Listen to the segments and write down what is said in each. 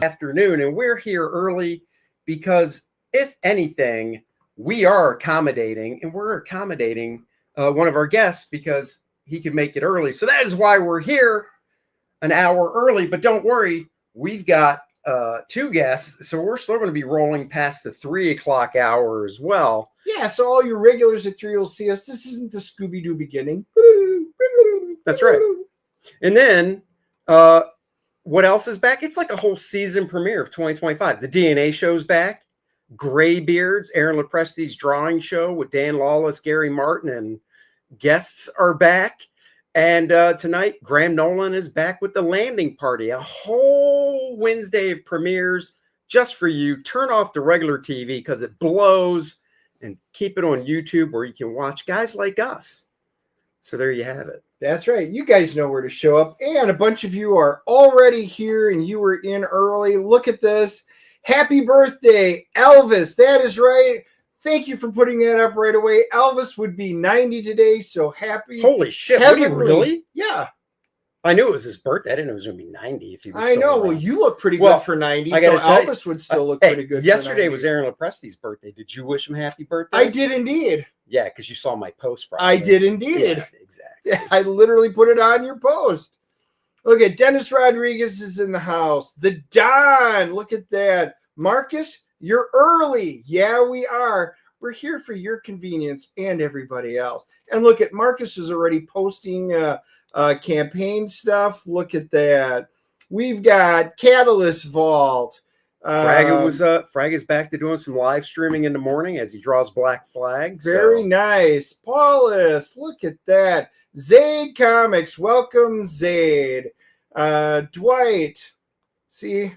afternoon, and we're here early because, if anything, we are accommodating, and we're accommodating one of our guests because he can make it early. So that is why we're here an hour early. But don't worry, we've got two guests, so we're still going to be rolling past the 3 o'clock hour as well. Yeah, so all your regulars at 3 will see us. This isn't the Scooby-Doo beginning. That's right. And then what else is back? It's like a whole season premiere of 2025. The DNA show's back. Graybeards, Aaron Lepresti's drawing show with Dan Lawless, Gary Martin, and guests are back. And tonight, Graham Nolan is back with The Landing Party. A whole Wednesday of premieres just for you. Turn off the regular TV because it blows, and keep it on YouTube where you can watch guys like us. So there you have it. That's right. You guys know where to show up. And a bunch of you are already here and you were in early. Look at this. Happy birthday, Elvis. That is right. Thank you for putting that up right away. Elvis would be 90 today, so happy. Holy shit. Would he really? Yeah. I knew it was his birthday. I didn't know it was going to be 90 if he was I know. around. Well, you look pretty good for 90, so Elvis would still look pretty good yesterday for 90. was Aaron Lepresti's birthday. Did you wish him happy birthday? I did indeed. Yeah, because you saw my post Friday. I did indeed. Yeah, exactly. I literally put it on your post. Look at Dennis Rodriguez is in the house. The Don. Look at that. Marcus, you're early. Yeah, we are. We're here for your convenience and everybody else. And look at Marcus is already posting campaign stuff. Look at that. We've got Catalyst Vault. Frag is back to doing some live streaming in the morning as he draws black flags. Very nice. Paulus, look at that. Zaid Comics, welcome Zaid. Dwight, see.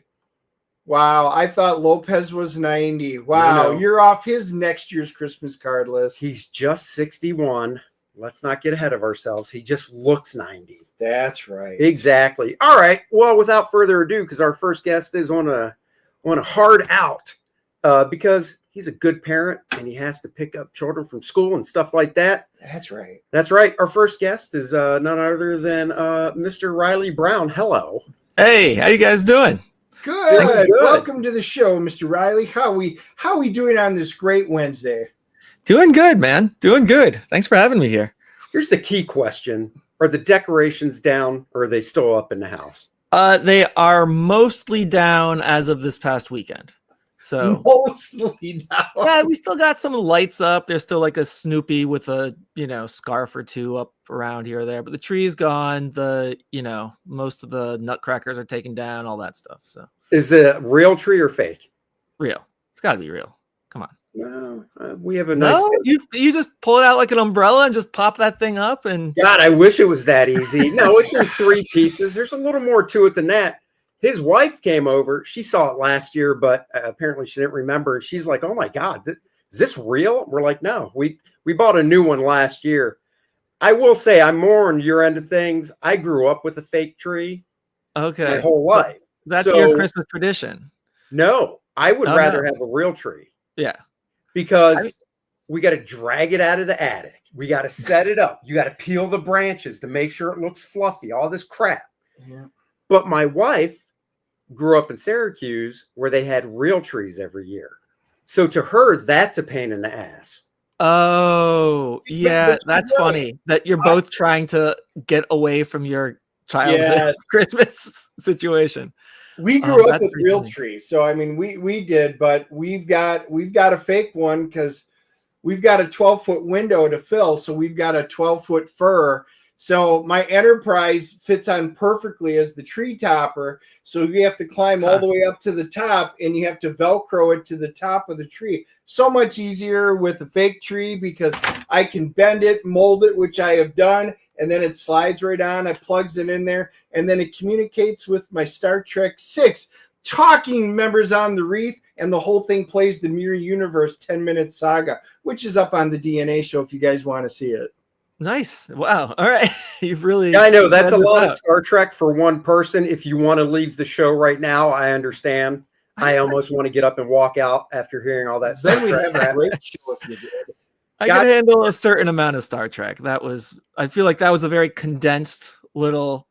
Wow, I thought Lopez was 90. Wow, no. You're off his next year's Christmas card list. He's just 61. Let's not get ahead of ourselves. He just looks 90. That's right. Exactly. All right. Well, without further ado, because our first guest is on a hard out because he's a good parent and he has to pick up children from school and stuff like that. That's right. That's right. Our first guest is none other than Mr. Reilly Brown. Hello. Hey, how you guys doing? Good. Welcome to the show, Mr. Reilly. How we doing on this great Wednesday? Doing good, man. Doing good. Thanks for having me here. Here's the key question. Are the decorations down or are they still up in the house? They are mostly down as of this past weekend. So mostly down. Yeah, we still got some lights up. There's still like a Snoopy with a, scarf or two up around here or there, but the tree's gone. Most of the nutcrackers are taken down, all that stuff. So is it real tree or fake? Real. It's got to be real. Come on. No, we have a nice. No, you just pull it out like an umbrella and just pop that thing up. And God, I wish it was that easy. No, it's in 3 pieces. There's a little more to it than that. His wife came over. She saw it last year, but apparently she didn't remember. And she's like, "Oh my God, is this real?" We're like, "No, we bought a new one last year." I will say I'm more on your end of things. I grew up with a fake tree. Okay, my whole life. That's your Christmas tradition. No, I would rather have a real tree. Yeah. Because we got to drag it out of the attic. We got to set it up. You got to peel the branches to make sure it looks fluffy, all this crap. Yeah. But my wife grew up in Syracuse where they had real trees every year. So to her, that's a pain in the ass. Oh, yeah. That's funny that you're both trying to get away from your childhood Christmas situation. We grew up with real trees, so I mean, we did, but we've got a fake one because we've got a 12-foot window to fill, so we've got a 12-foot fir. So my Enterprise fits on perfectly as the tree topper. So you have to climb all the way up to the top, and you have to Velcro it to the top of the tree. So much easier with a fake tree because I can bend it, mold it, which I have done. And then it slides right on. It plugs it in there. And then it communicates with my Star Trek 6 talking members on the wreath. And the whole thing plays the Mirror Universe 10-minute saga, which is up on the DNA show if you guys want to see it. Nice. Wow. All right. You've really... Yeah, I know. That's a lot of Star Trek for one person. If you want to leave the show right now, I understand. I almost want to get up and walk out after hearing all that stuff. Then we have a great show if you did. I can handle a certain amount of Star Trek. I feel like that was a very condensed little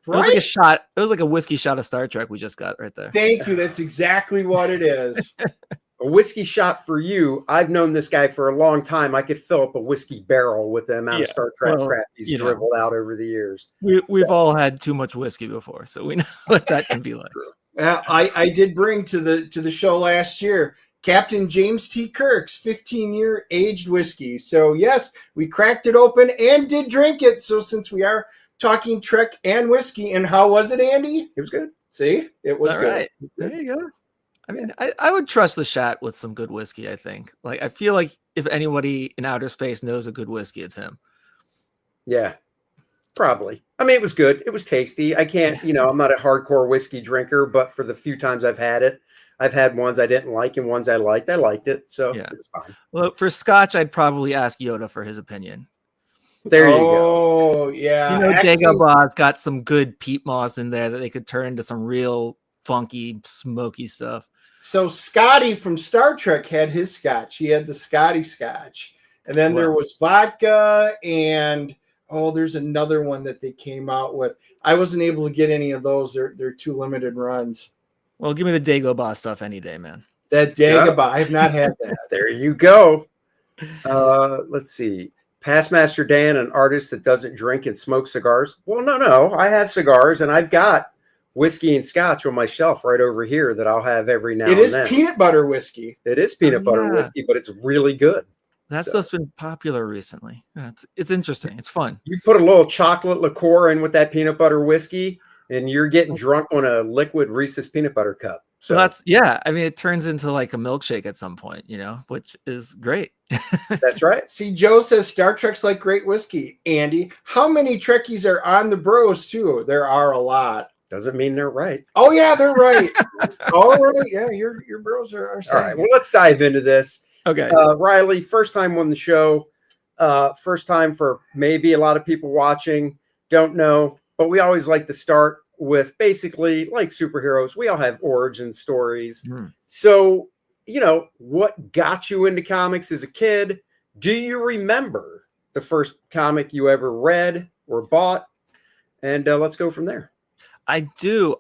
It was like a shot. It was like a whiskey shot of Star Trek we just got right there. Thank you. That's exactly what it is. A whiskey shot for you. I've known this guy for a long time. I could fill up a whiskey barrel with the amount of Star Trek crap he's dribbled out over the years. We've all had too much whiskey before, so we know what that can be like. I did bring to the show last year Captain James T. Kirk's 15-year aged whiskey. So yes, we cracked it open and did drink it. So since we are talking Trek and whiskey, and how was it, Andy? It was good. See, it was all good. Right. There you go. I mean, I would trust the shot with some good whiskey, I think. Like, I feel like if anybody in outer space knows a good whiskey, it's him. Yeah, probably. I mean, it was good. It was tasty. I can't, I'm not a hardcore whiskey drinker, but for the few times I've had it, I've had ones I didn't like and ones I liked. I liked it, so it's fine. Well, for Scotch, I'd probably ask Yoda for his opinion. There you go. Oh, yeah. Dagobah's got some good peat moss in there that they could turn into some real funky, smoky stuff. So Scotty from Star Trek had his Scotch. He had the Scotty Scotch. And then there was vodka and, there's another one that they came out with. I wasn't able to get any of those. They're too limited runs. Well, give me the Dagobah stuff any day, man. That Dagobah. I have not had that. There you go. Let's see. Pastmaster Dan, an artist that doesn't drink and smoke cigars. Well, no. I have cigars, and I've got whiskey and Scotch on my shelf right over here that I'll have every now and then. It is peanut butter whiskey. It is peanut butter whiskey, but it's really good. That stuff's been popular recently. It's interesting. It's fun. You put a little chocolate liqueur in with that peanut butter whiskey, and you're getting drunk on a liquid Reese's peanut butter cup. So that's I mean, it turns into like a milkshake at some point, which is great. That's right. See, Joe says Star Trek's like great whiskey. Andy, how many Trekkies are on the bros too? There are a lot. Doesn't mean they're right. Oh yeah, they're right. All right, yeah, your bros are. All right. Well, let's dive into this. Okay. Reilly, first time on the show. First time for maybe a lot of people watching. Don't know, but we always like to start with basically like superheroes. We all have origin stories. So, what got you into comics as a kid? Do you remember the first comic you ever read or bought? And let's go from there. I do.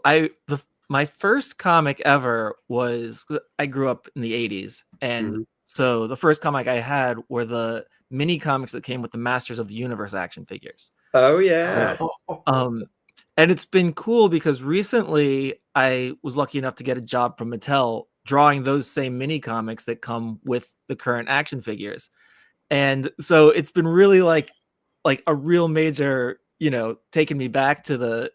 My first comic ever was, I grew up in the 80s. And so the first comic I had were the mini comics that came with the Masters of the Universe action figures. Oh, yeah. And it's been cool because recently I was lucky enough to get a job from Mattel drawing those same mini comics that come with the current action figures. And so it's been really like a real major, taking me back to the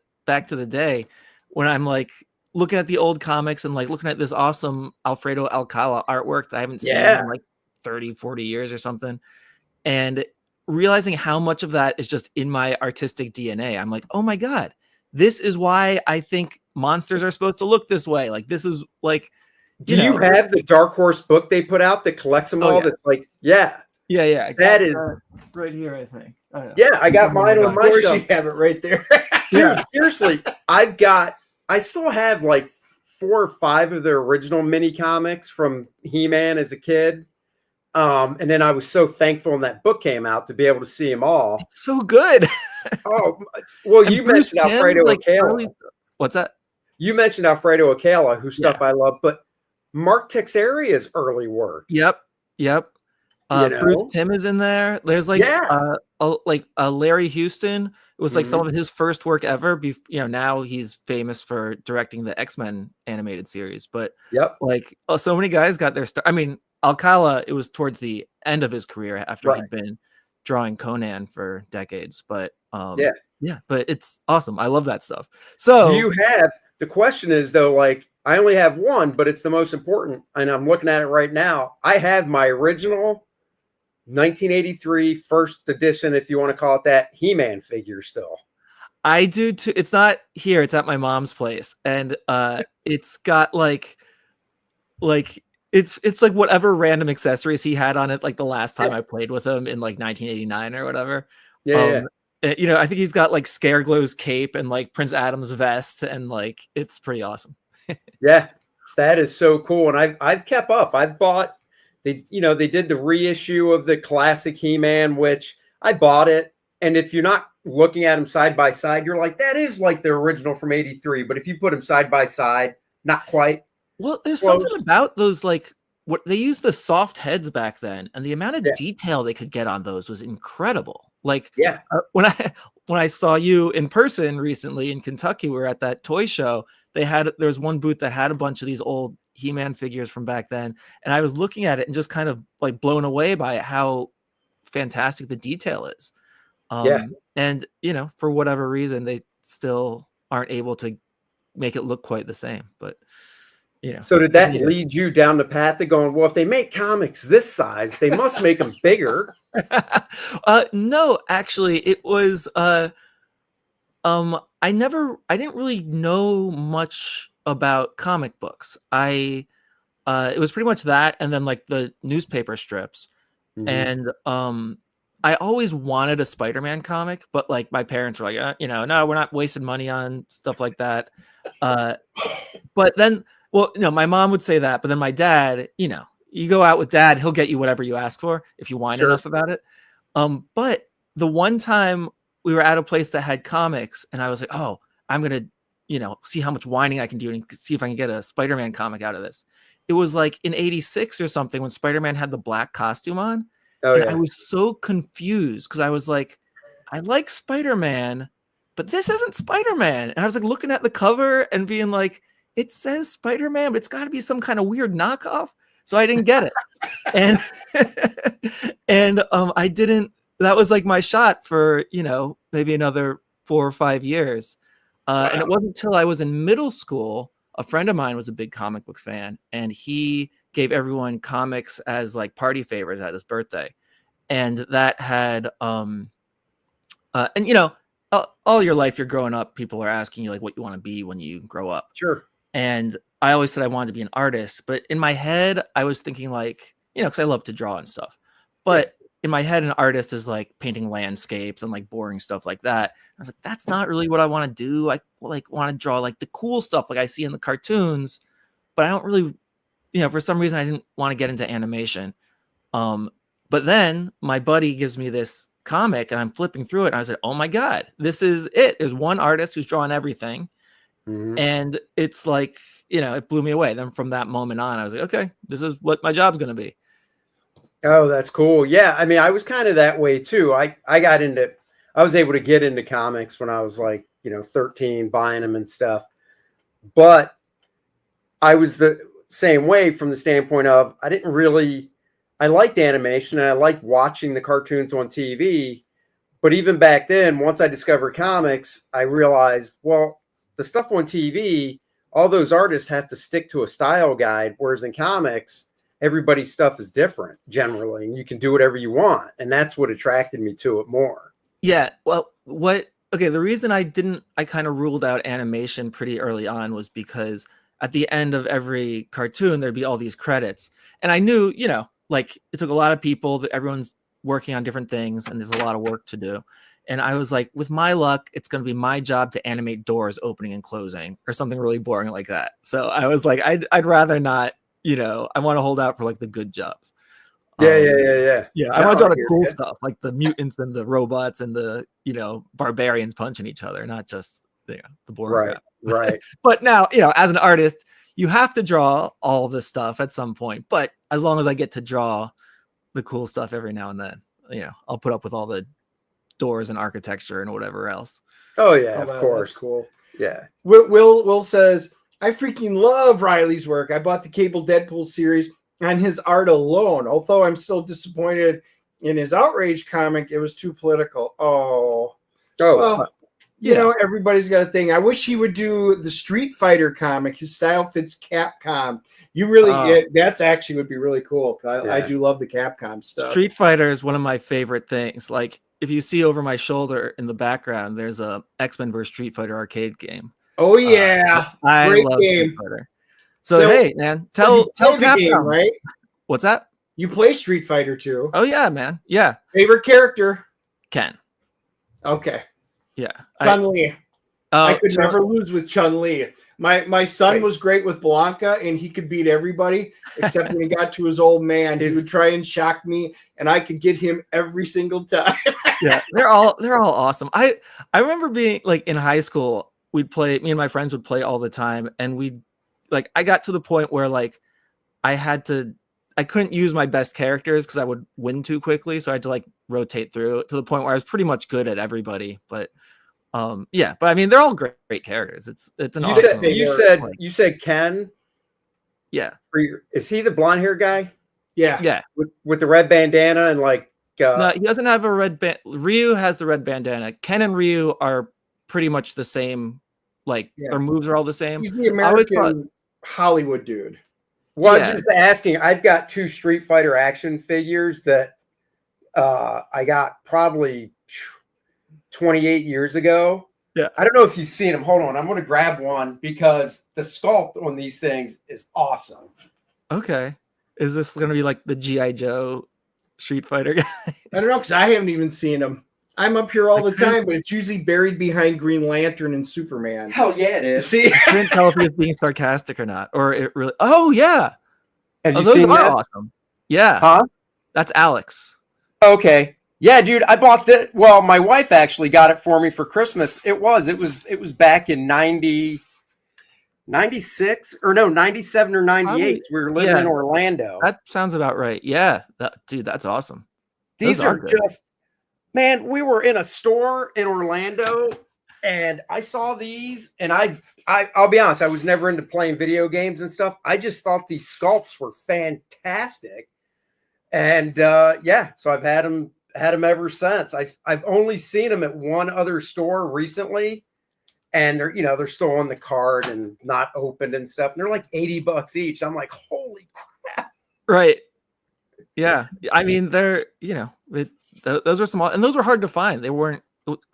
day when I'm like looking at the old comics and like looking at this awesome Alfredo Alcala artwork that I haven't seen in like 30, 40 years or something. And realizing how much of that is just in my artistic DNA. I'm like, oh my God, this is why I think monsters are supposed to look this way. Like, this is like, do you have the Dark Horse book they put out that collects them all? That's like, yeah. That is right here, I think. Yeah, I got mine on my shelf. You have it right there. Dude, seriously, I still have like 4 or 5 of the original mini comics from He-Man as a kid. And then I was so thankful when that book came out to be able to see them all. It's so good. Well, you mentioned Alfredo Acala. What's that? You mentioned Alfredo Acala, whose stuff I love, but Mark Texeria's early work. Yep. Bruce Timm is in there. There's like Larry Houston. It was like some of his first work ever. Now he's famous for directing the X-Men animated series. But so many guys got their start. I mean, Alcala, it was towards the end of his career after he'd been drawing Conan for decades. But but it's awesome. I love that stuff. So do you have, the question is though, like, I only have one, but it's the most important, and I'm looking at it right now. I have my original 1983 first edition, if you want to call it that, He-Man figure still. I do too. It's not here. It's at my mom's place, and it's got it's like whatever random accessories he had on it, like the last time I played with him in like 1989 or whatever. I think he's got like Scareglow's cape and like Prince Adam's vest, and like it's pretty awesome. Yeah, that is so cool. And I've kept up. I've bought they did the reissue of the classic He-Man, which I bought it. And if you're not looking at them side by side, you're like, that is like the original from '83. But if you put them side by side, not quite. Well, there's close. something about those, like what they used the soft heads back then, and the amount of detail they could get on those was incredible. Like, when I saw you in person recently in Kentucky, we were at that toy show. There was one booth that had a bunch of these old He-Man figures from back then, and I was looking at it and just kind of like blown away by how fantastic the detail is. And for whatever reason, they still aren't able to make it look quite the same. But so did that lead you down the path of going, well, if they make comics this size, they must make them bigger? No, actually, it was I didn't really know much about comic books. It was pretty much that, and then like the newspaper strips. And I always wanted a Spider-Man comic, but like my parents were like, no, we're not wasting money on stuff like that. But then, my mom would say that, but then my dad, you go out with dad, he'll get you whatever you ask for if you whine enough about it. But the one time we were at a place that had comics, and I was like, oh, I'm gonna, see how much whining I can do and see if I can get a Spider-Man comic out of this. It was like in '86 or something when Spider-Man had the black costume on. I was so confused because I was like, I like Spider-Man, but this isn't Spider-Man. And I was like looking at the cover and being like, it says Spider-Man, but it's got to be some kind of weird knockoff. So I didn't get it. and I didn't, that was like my shot for, maybe another 4 or 5 years. And it wasn't until I was in middle school, a friend of mine was a big comic book fan, and he gave everyone comics as like party favors at his birthday. And that had, all your life you're growing up, people are asking you like what you want to be when you grow up. Sure. And I always said I wanted to be an artist, but in my head, I was thinking like, because I love to draw and stuff, but in my head, an artist is like painting landscapes and like boring stuff like that. I was like, that's not really what I want to do. I like want to draw like the cool stuff like I see in the cartoons, but I don't really, for some reason I didn't want to get into animation. But then my buddy gives me this comic and I'm flipping through it and I was like, oh my God, this is it. There's one artist who's drawing everything. And it's like, it blew me away. Then from that moment on, I was like, okay, this is what my job's going to be. Oh, that's cool. Yeah. I mean, I was kind of that way too. I was able to get into comics when I was like, 13, buying them and stuff. But I was the same way from the standpoint of, I liked animation and I liked watching the cartoons on TV. But even back then, once I discovered comics, I realized, well, the stuff on TV, all those artists have to stick to a style guide. Whereas in comics, everybody's stuff is different generally, and you can do whatever you want. And that's what attracted me to it more. Yeah. Well, the reason I kind of ruled out animation pretty early on was because at the end of every cartoon, there'd be all these credits. And I knew, like it took a lot of people, that everyone's working on different things and there's a lot of work to do. And I was like, with my luck, it's going to be my job to animate doors opening and closing or something really boring like that. So I was like, I'd rather not, I want to hold out for like the good jobs. Yeah. I want to draw the cool stuff, like the mutants and the robots and the, barbarians punching each other, not just the boring crap. Right. But now, as an artist, you have to draw all this stuff at some point. But as long as I get to draw the cool stuff every now and then, I'll put up with all the doors and architecture and whatever else. Oh yeah, of course. That's cool. Yeah. Will says, I freaking love Reilly's work. I bought the Cable Deadpool series on his art alone. Although I'm still disappointed in his Outrage comic, it was too political. Well, everybody's got a thing. I wish he would do the Street Fighter comic. His style fits Capcom. You really, that's actually would be really cool. I do love the Capcom stuff. Street Fighter is one of my favorite things. Like if you see over my shoulder in the background, there's a X-Men vs. Street Fighter arcade game. Oh yeah, I great love game. Street Fighter. So hey, man, tell Capcom, game, right? What's that? You play Street Fighter too? Oh yeah, man. Yeah. Favorite character? Ken. Okay. Yeah. Chun-Li. I could never lose with Chun-Li. My son was great with Blanca, and he could beat everybody, except when he got to his old man. He would try and shock me, and I could get him every single time. Yeah, they're all awesome. I remember being like in high school, me and my friends would play all the time, and I got to the point where like I couldn't use my best characters because I would win too quickly, so I had to like rotate through to the point where I was pretty much good at everybody. But yeah, but I mean they're all great characters. It's an awesome. You said Ken. Yeah. Is he the blonde hair guy? Yeah. With the red bandana and like. No, he doesn't have a red band. Ryu has the red bandana. Ken and Ryu are pretty much the same. Like their moves are all the same. He's the American Hollywood dude. Well, I'm just asking. I've got 2 Street Fighter action figures that I got probably 28 years ago. Yeah. I don't know if you've seen them. Hold on. I'm going to grab one because the sculpt on these things is awesome. Okay. Is this going to be like the G.I. Joe Street Fighter guy? I don't know because I haven't even seen him. I'm up here all the time, but it's usually buried behind Green Lantern and Superman. Hell yeah, it is. See, I couldn't tell if he was being sarcastic or not, or it really. Oh yeah, have you those seen are this? awesome. Yeah, huh? That's Alex. Okay, yeah, dude. I bought that. Well, my wife actually got it for me for Christmas. It was back in 96 or no 97 or 98. We were living in Orlando. That sounds about right. Yeah, dude, that's awesome. These are just. Man, we were in a store in Orlando and I saw these and I'll be honest, I was never into playing video games and stuff. I just thought these sculpts were fantastic. And so I've had them ever since. I've only seen them at one other store recently and they're still on the card and not opened and stuff. And they're like $80 each. I'm like, holy crap. Right. Yeah. I mean, they're, those are small and those were hard to find. They weren't.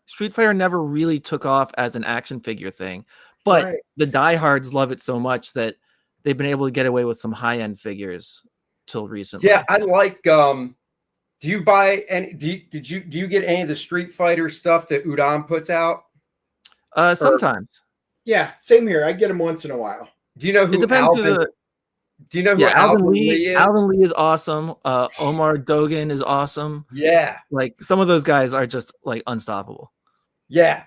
Street Fighter never really took off as an action figure thing, but the diehards love it so much that they've been able to get away with some high end figures till recently. Yeah, I like. Do you buy any? Do you get any of the Street Fighter stuff that Udon puts out? Sometimes. Yeah, same here. I get them once in a while. Do you know who? It depends Alvin, do you know who Alvin Lee is? Alvin Lee is awesome. Omar Dogan is awesome. Yeah. Like some of those guys are just like unstoppable. Yeah.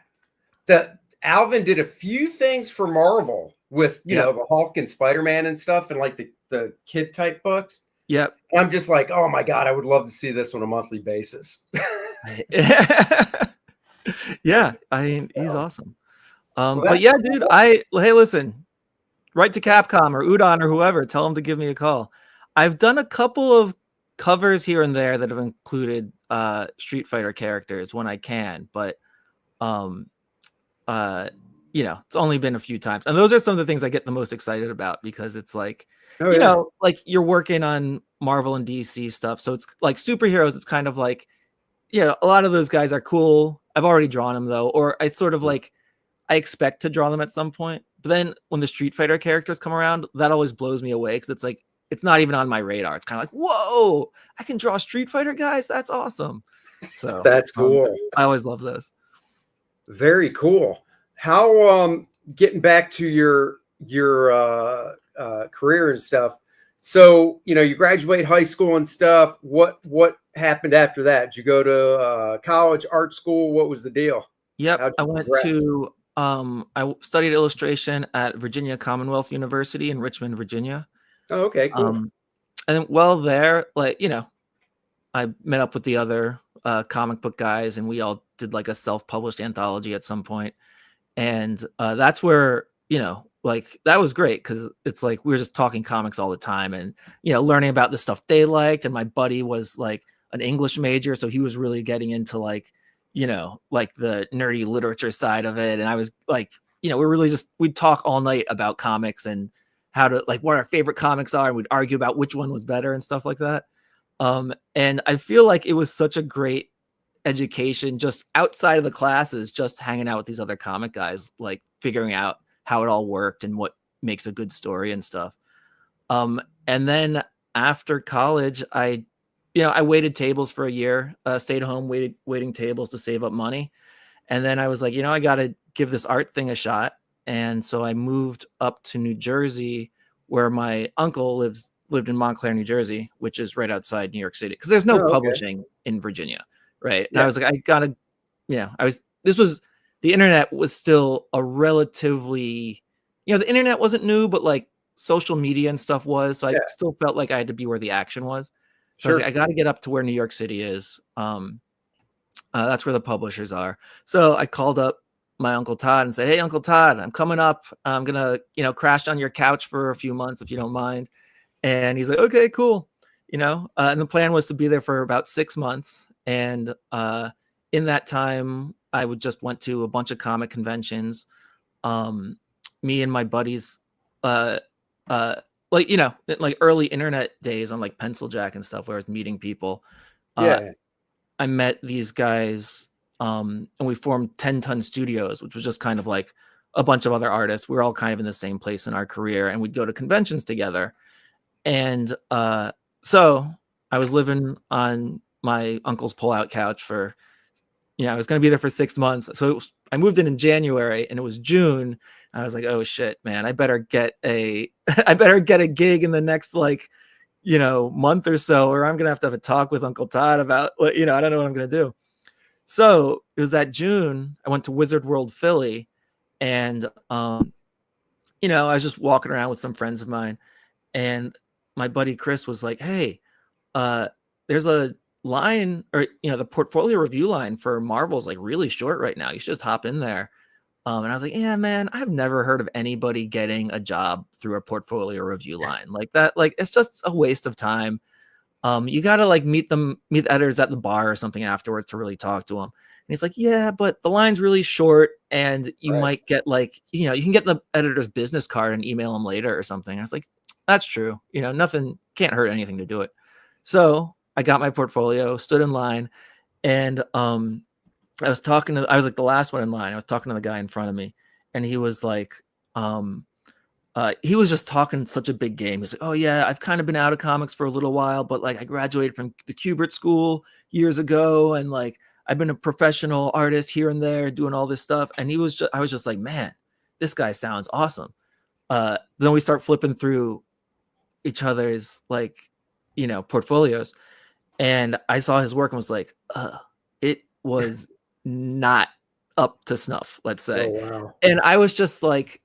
Alvin did a few things for Marvel with, you know, the Hulk and Spider-Man and stuff and like the kid type books. Yep. I'm just like, oh my God, I would love to see this on a monthly basis. Yeah. I mean, he's awesome. But yeah, dude, hey, listen. Write to Capcom or Udon or whoever. Tell them to give me a call. I've done a couple of covers here and there that have included Street Fighter characters when I can, but it's only been a few times. And those are some of the things I get the most excited about because it's like, like you're working on Marvel and DC stuff. So it's like superheroes. It's kind of like, a lot of those guys are cool. I've already drawn them though, or I sort of like, I expect to draw them at some point. But then when the Street Fighter characters come around, that always blows me away because it's like, it's not even on my radar. It's kind of like, whoa, I can draw Street Fighter guys. That's awesome. So that's cool. I always love those. Very cool. How, getting back to your career and stuff. So, you graduate high school and stuff. What happened after that? Did you go to college, art school? What was the deal? Yep. I went to, I studied illustration at Virginia Commonwealth University in Richmond, Virginia. Oh, okay, cool. And there, I met up with the other comic book guys, and we all did like a self-published anthology at some point. And that's where, that was great because it's like we were just talking comics all the time and, learning about the stuff they liked. And my buddy was like an English major, so he was really getting into like the nerdy literature side of it. And I was like, we're really we'd talk all night about comics and how to what our favorite comics are. And we'd argue about which one was better and stuff like that. And I feel like it was such a great education just outside of the classes, just hanging out with these other comic guys, like figuring out how it all worked and what makes a good story and stuff. And then after college, I waited tables for a year, stayed home, waiting tables to save up money. And then I was like, I got to give this art thing a shot. And so I moved up to New Jersey where my uncle lived in Montclair, New Jersey, which is right outside New York City. Cause there's no publishing in Virginia. right? And I was like, I gotta, the internet was still a relatively, the internet wasn't new, but like social media and stuff was. So I still felt like I had to be where the action was. So I was like, I got to get up to where New York City is. That's where the publishers are. So I called up my Uncle Todd and said, hey, Uncle Todd, I'm coming up. I'm going to, crash on your couch for a few months if you don't mind. And he's like, okay, cool. And the plan was to be there for about 6 months. And in that time, I just went to a bunch of comic conventions. Me and my buddies, like early internet days on like Pencil Jack and stuff where I was meeting people. I met these guys and we formed 10 Ton Studios, which was just kind of like a bunch of other artists. We were all kind of in the same place in our career and we'd go to conventions together. And so I was living on my uncle's pullout couch for, I was going to be there for 6 months. So I moved in January and it was June. I was like, oh shit, man, I better get a gig in the next month or so, or I'm going to have a talk with Uncle Todd about, I don't know what I'm going to do. So it was that June, I went to Wizard World Philly and, I was just walking around with some friends of mine and my buddy Chris was like, hey, there's a line or, the portfolio review line for Marvel's like really short right now. You should just hop in there. And I was like, yeah, man, I've never heard of anybody getting a job through a portfolio review line like that. Like, it's just a waste of time. You got to meet the editors at the bar or something afterwards to really talk to them. And he's like, yeah, but the line's really short and you might get you can get the editor's business card and email them later or something. I was like, that's true. Nothing can't hurt anything to do it. So I got my portfolio, stood in line, and I was like the last one in line. I was talking to the guy in front of me, and he was like, he was just talking such a big game. He's like, oh yeah, I've kind of been out of comics for a little while, but I graduated from the Kubert School years ago, and I've been a professional artist here and there doing all this stuff. And I was just like, man, this guy sounds awesome. Then we start flipping through each other's portfolios, and I saw his work and was like, it was not up to snuff, let's say. Oh, wow. And I was just like,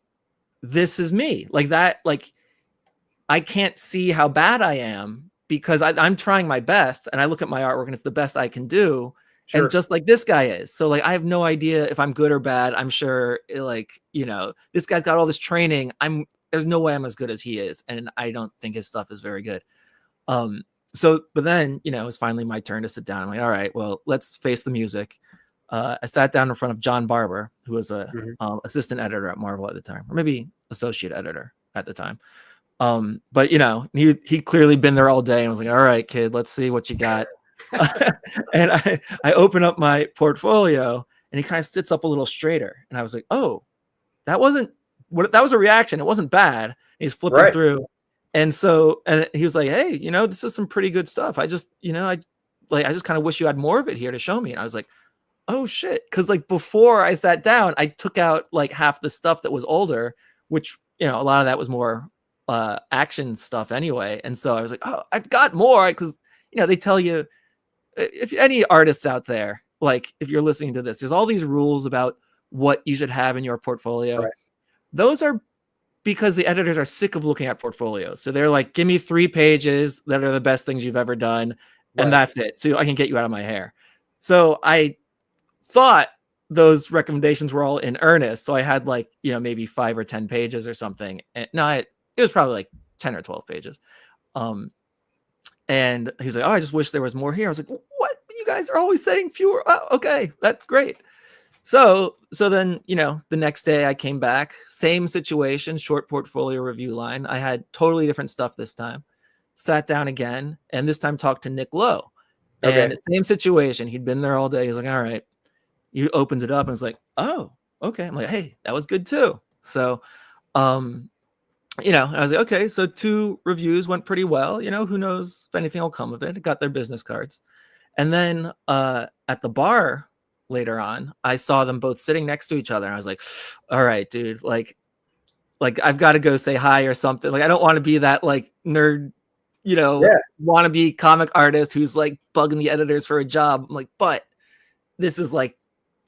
this is me. Like that, I can't see how bad I am because I'm trying my best and I look at my artwork and it's the best I can do. Sure. And just like this guy is. So I have no idea if I'm good or bad. I'm sure this guy's got all this training. There's no way I'm as good as he is. And I don't think his stuff is very good. But then, it was finally my turn to sit down. I'm like, all right, well, let's face the music. I sat down in front of John Barber, who was a assistant editor at Marvel at the time, or maybe associate editor at the time. But he clearly been there all day and was like, all right, kid, let's see what you got. And I open up my portfolio and he kind of sits up a little straighter. And I was like, oh, that was a reaction. It wasn't bad. And he's flipping through. And he was like, hey, this is some pretty good stuff. I just kind of wish you had more of it here to show me. And I was like, oh shit. Cause before I sat down, I took out half the stuff that was older, which, a lot of that was more action stuff anyway. And so I was like, oh, I've got more. Cause they tell you, if any artists out there, if you're listening to this, there's all these rules about what you should have in your portfolio. Right. Those are because the editors are sick of looking at portfolios. So they're like, give me 3 pages that are the best things you've ever done. And that's it. So I can get you out of my hair. So I thought those recommendations were all in earnest. So I had maybe 5 or 10 pages or something. And it was probably 10 or 12 pages. And he's like, oh, I just wish there was more here. I was like, what? You guys are always saying fewer. Oh, okay. That's great. So then, the next day I came back, same situation, short portfolio review line. I had totally different stuff this time, sat down again, and this time talked to Nick Lowe. Okay. And same situation. He'd been there all day. He's like, all right. He opens it up and it's like, oh, okay. I'm like, hey, that was good too. So, and I was like, okay, so 2 reviews went pretty well. Who knows if anything will come of it. Got their business cards. And then at the bar later on, I saw them both sitting next to each other. And I was like, all right, dude, I've got to go say hi or something. I don't want to be that nerd, wannabe comic artist who's like bugging the editors for a job. I'm like, but this is like,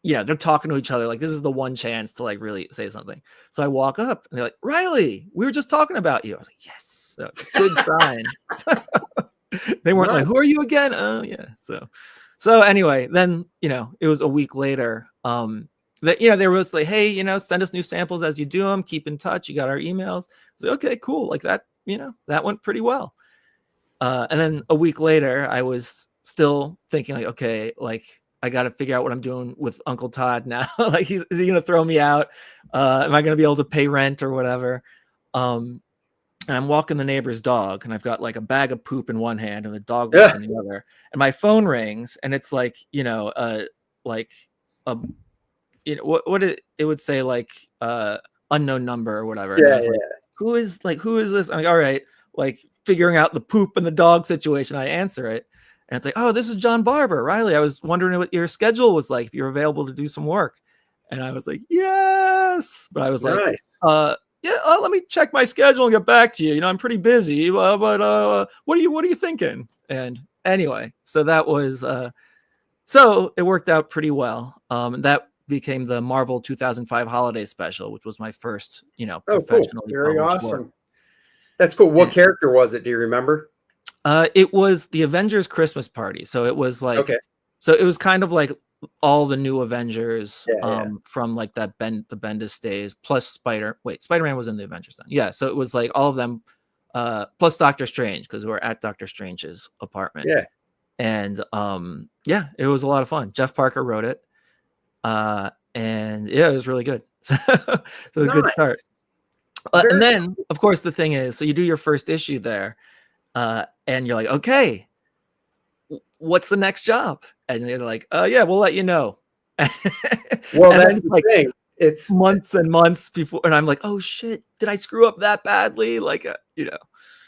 they're talking to each other. Like, this is the one chance to like really say something. So I walk up and they're like, Reilly, we were just talking about you. I was like, yes, that was a good sign. They weren't like, who are you again? Oh yeah. So anyway, then, it was a week later. That, they were just like, hey, send us new samples as you do them. Keep in touch. You got our emails. I was like, okay, cool. Like that, that went pretty well. And then a week later, I was still thinking like, okay, like I got to figure out what I'm doing with Uncle Todd now. Like, is he going to throw me out? Am I going to be able to pay rent or whatever? And I'm walking the neighbor's dog, and I've got like a bag of poop in one hand and the dog leash in the other. And my phone rings, and it's like, what it would say, like unknown number or whatever. And I was like, who is this? I'm like, all right, like figuring out the poop and the dog situation. I answer it, and it's like, oh, this is John Barber. Reilly, I was wondering what your schedule was like, if you're available to do some work. And I was like, yes. But I was like, let me check my schedule and get back to you. I'm pretty busy, but what are you thinking? And anyway, so that was so it worked out pretty well. And that became the Marvel 2005 holiday special, which was my first, professionally Very awesome. work. That's cool. What character was it? Do you remember? It was the Avengers Christmas party. So it was like, so it was kind of like all the new Avengers from like the Bendis days, plus Spider-Man was in the Avengers then. Yeah. So it was like all of them, plus Doctor Strange, because we were at Doctor Strange's apartment. Yeah. And it was a lot of fun. Jeff Parker wrote it. And it was really good. So it was a good start. And then, of course, the thing is, so you do your first issue there, and you're like, okay, what's the next job? And they're like, we'll let you know. Well, that's the thing. It's months and months before, and I'm like, oh shit, did I screw up that badly? Like,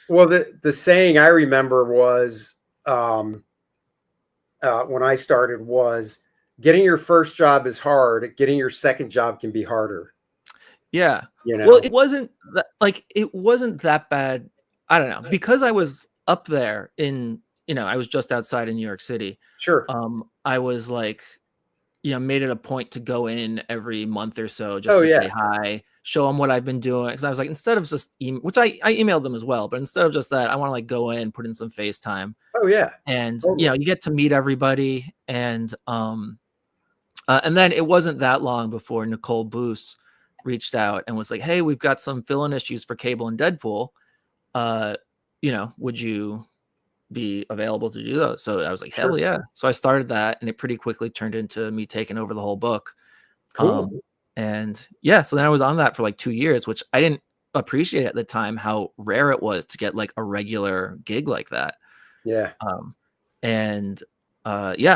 Well, the saying I remember was, when I started, was getting your first job is hard. Getting your second job can be harder. Yeah. Well, it wasn't that bad. I don't know, because I was up there in, I was just outside in New York City. Sure. I was like, made it a point to go in every month or so just to say hi, show them what I've been doing. Because I was like, instead of just which I emailed them as well, but instead of just that, I want to like go in, put in some FaceTime. Oh yeah. And you get to meet everybody, and then it wasn't that long before Nicole Boos reached out and was like, hey, we've got some fill-in issues for Cable and Deadpool. Would you be available to do those? So I was like, hell yeah. So I started that, and it pretty quickly turned into me taking over the whole book. Cool. So then I was on that for like 2 years, which I didn't appreciate at the time how rare it was to get like a regular gig like that. Yeah.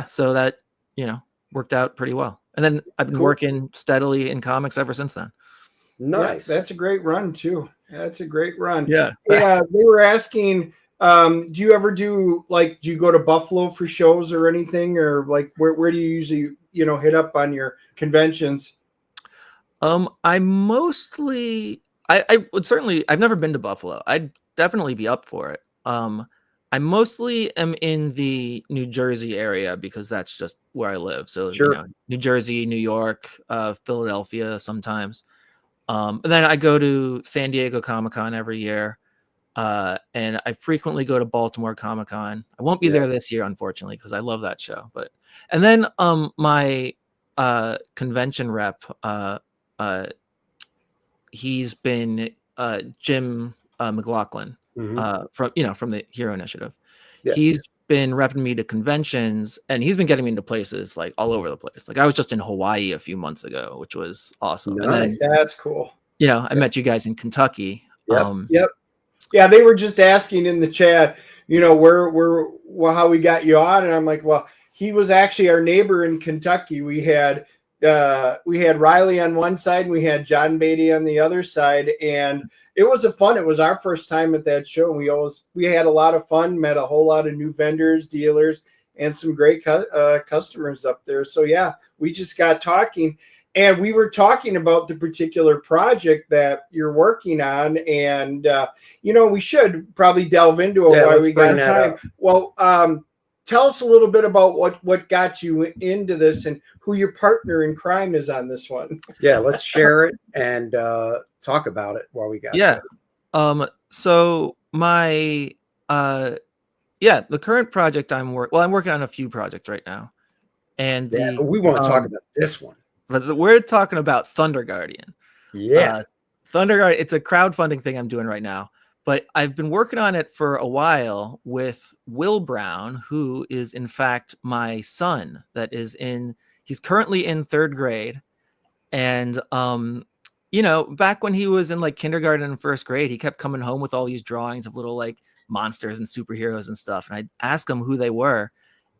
So that, worked out pretty well. And then I've been working steadily in comics ever since then. Nice. Yeah, that's a great run too. That's a great run. Yeah. Yeah. They were asking, do you ever do you go to Buffalo for shows or anything, or like where do you usually, hit up on your conventions? I mostly, I would certainly, I've never been to Buffalo. I'd definitely be up for it. I mostly am in the New Jersey area because that's just where I live. So, New Jersey, New York, Philadelphia sometimes. And then I go to San Diego Comic-Con every year. And I frequently go to Baltimore Comic-Con. I won't be there this year, unfortunately, because I love that show. And then my convention rep, he's been Jim McLaughlin. From the Hero Initiative. He's been repping me to conventions, and he's been getting me into places like all over the place. Like I was just in Hawaii a few months ago, which was awesome. Nice. And then, that's cool. I met you guys in Kentucky. Yep. Yeah, they were just asking in the chat, how we got you on, and I'm like, well, he was actually our neighbor in Kentucky. We had Reilly on one side, and we had John Beatty on the other side, and it was it was our first time at that show. We had a lot of fun, met a whole lot of new vendors, dealers, and some great customers up there. So yeah, we just got talking, And we were talking about the particular project that you're working on, and we should probably delve into it while we got time. Well, tell us a little bit about what got you into this and who your partner in crime is on this one. Yeah, let's share it and talk about it while we got you. So my the current project I'm working on a few projects right now, and but we want to talk about this one. But we're talking about Thunder Guardian. Yeah, Thunder Guardian. It's a crowdfunding thing I'm doing right now, but I've been working on it for a while with Will Brown, who is in fact my son. He's currently in 3rd grade, and back when he was in like kindergarten and 1st grade, he kept coming home with all these drawings of little like monsters and superheroes and stuff, and I'd ask him who they were.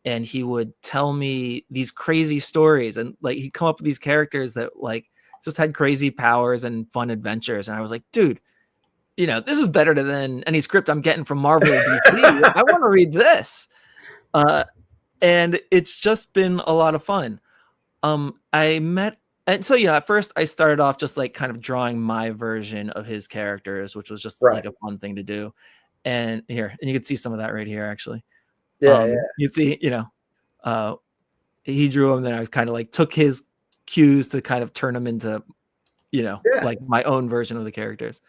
And he would tell me these crazy stories, and like he'd come up with these characters that like just had crazy powers and fun adventures. And I was like, dude, this is better than any script I'm getting from Marvel or DC. I want to read this. And it's just been a lot of fun. At first I started off just like kind of drawing my version of his characters, which was just like a fun thing to do. And you can see some of that right here, actually. You'd see, he drew them, then I was kind of like took his cues to kind of turn them into, like my own version of the characters.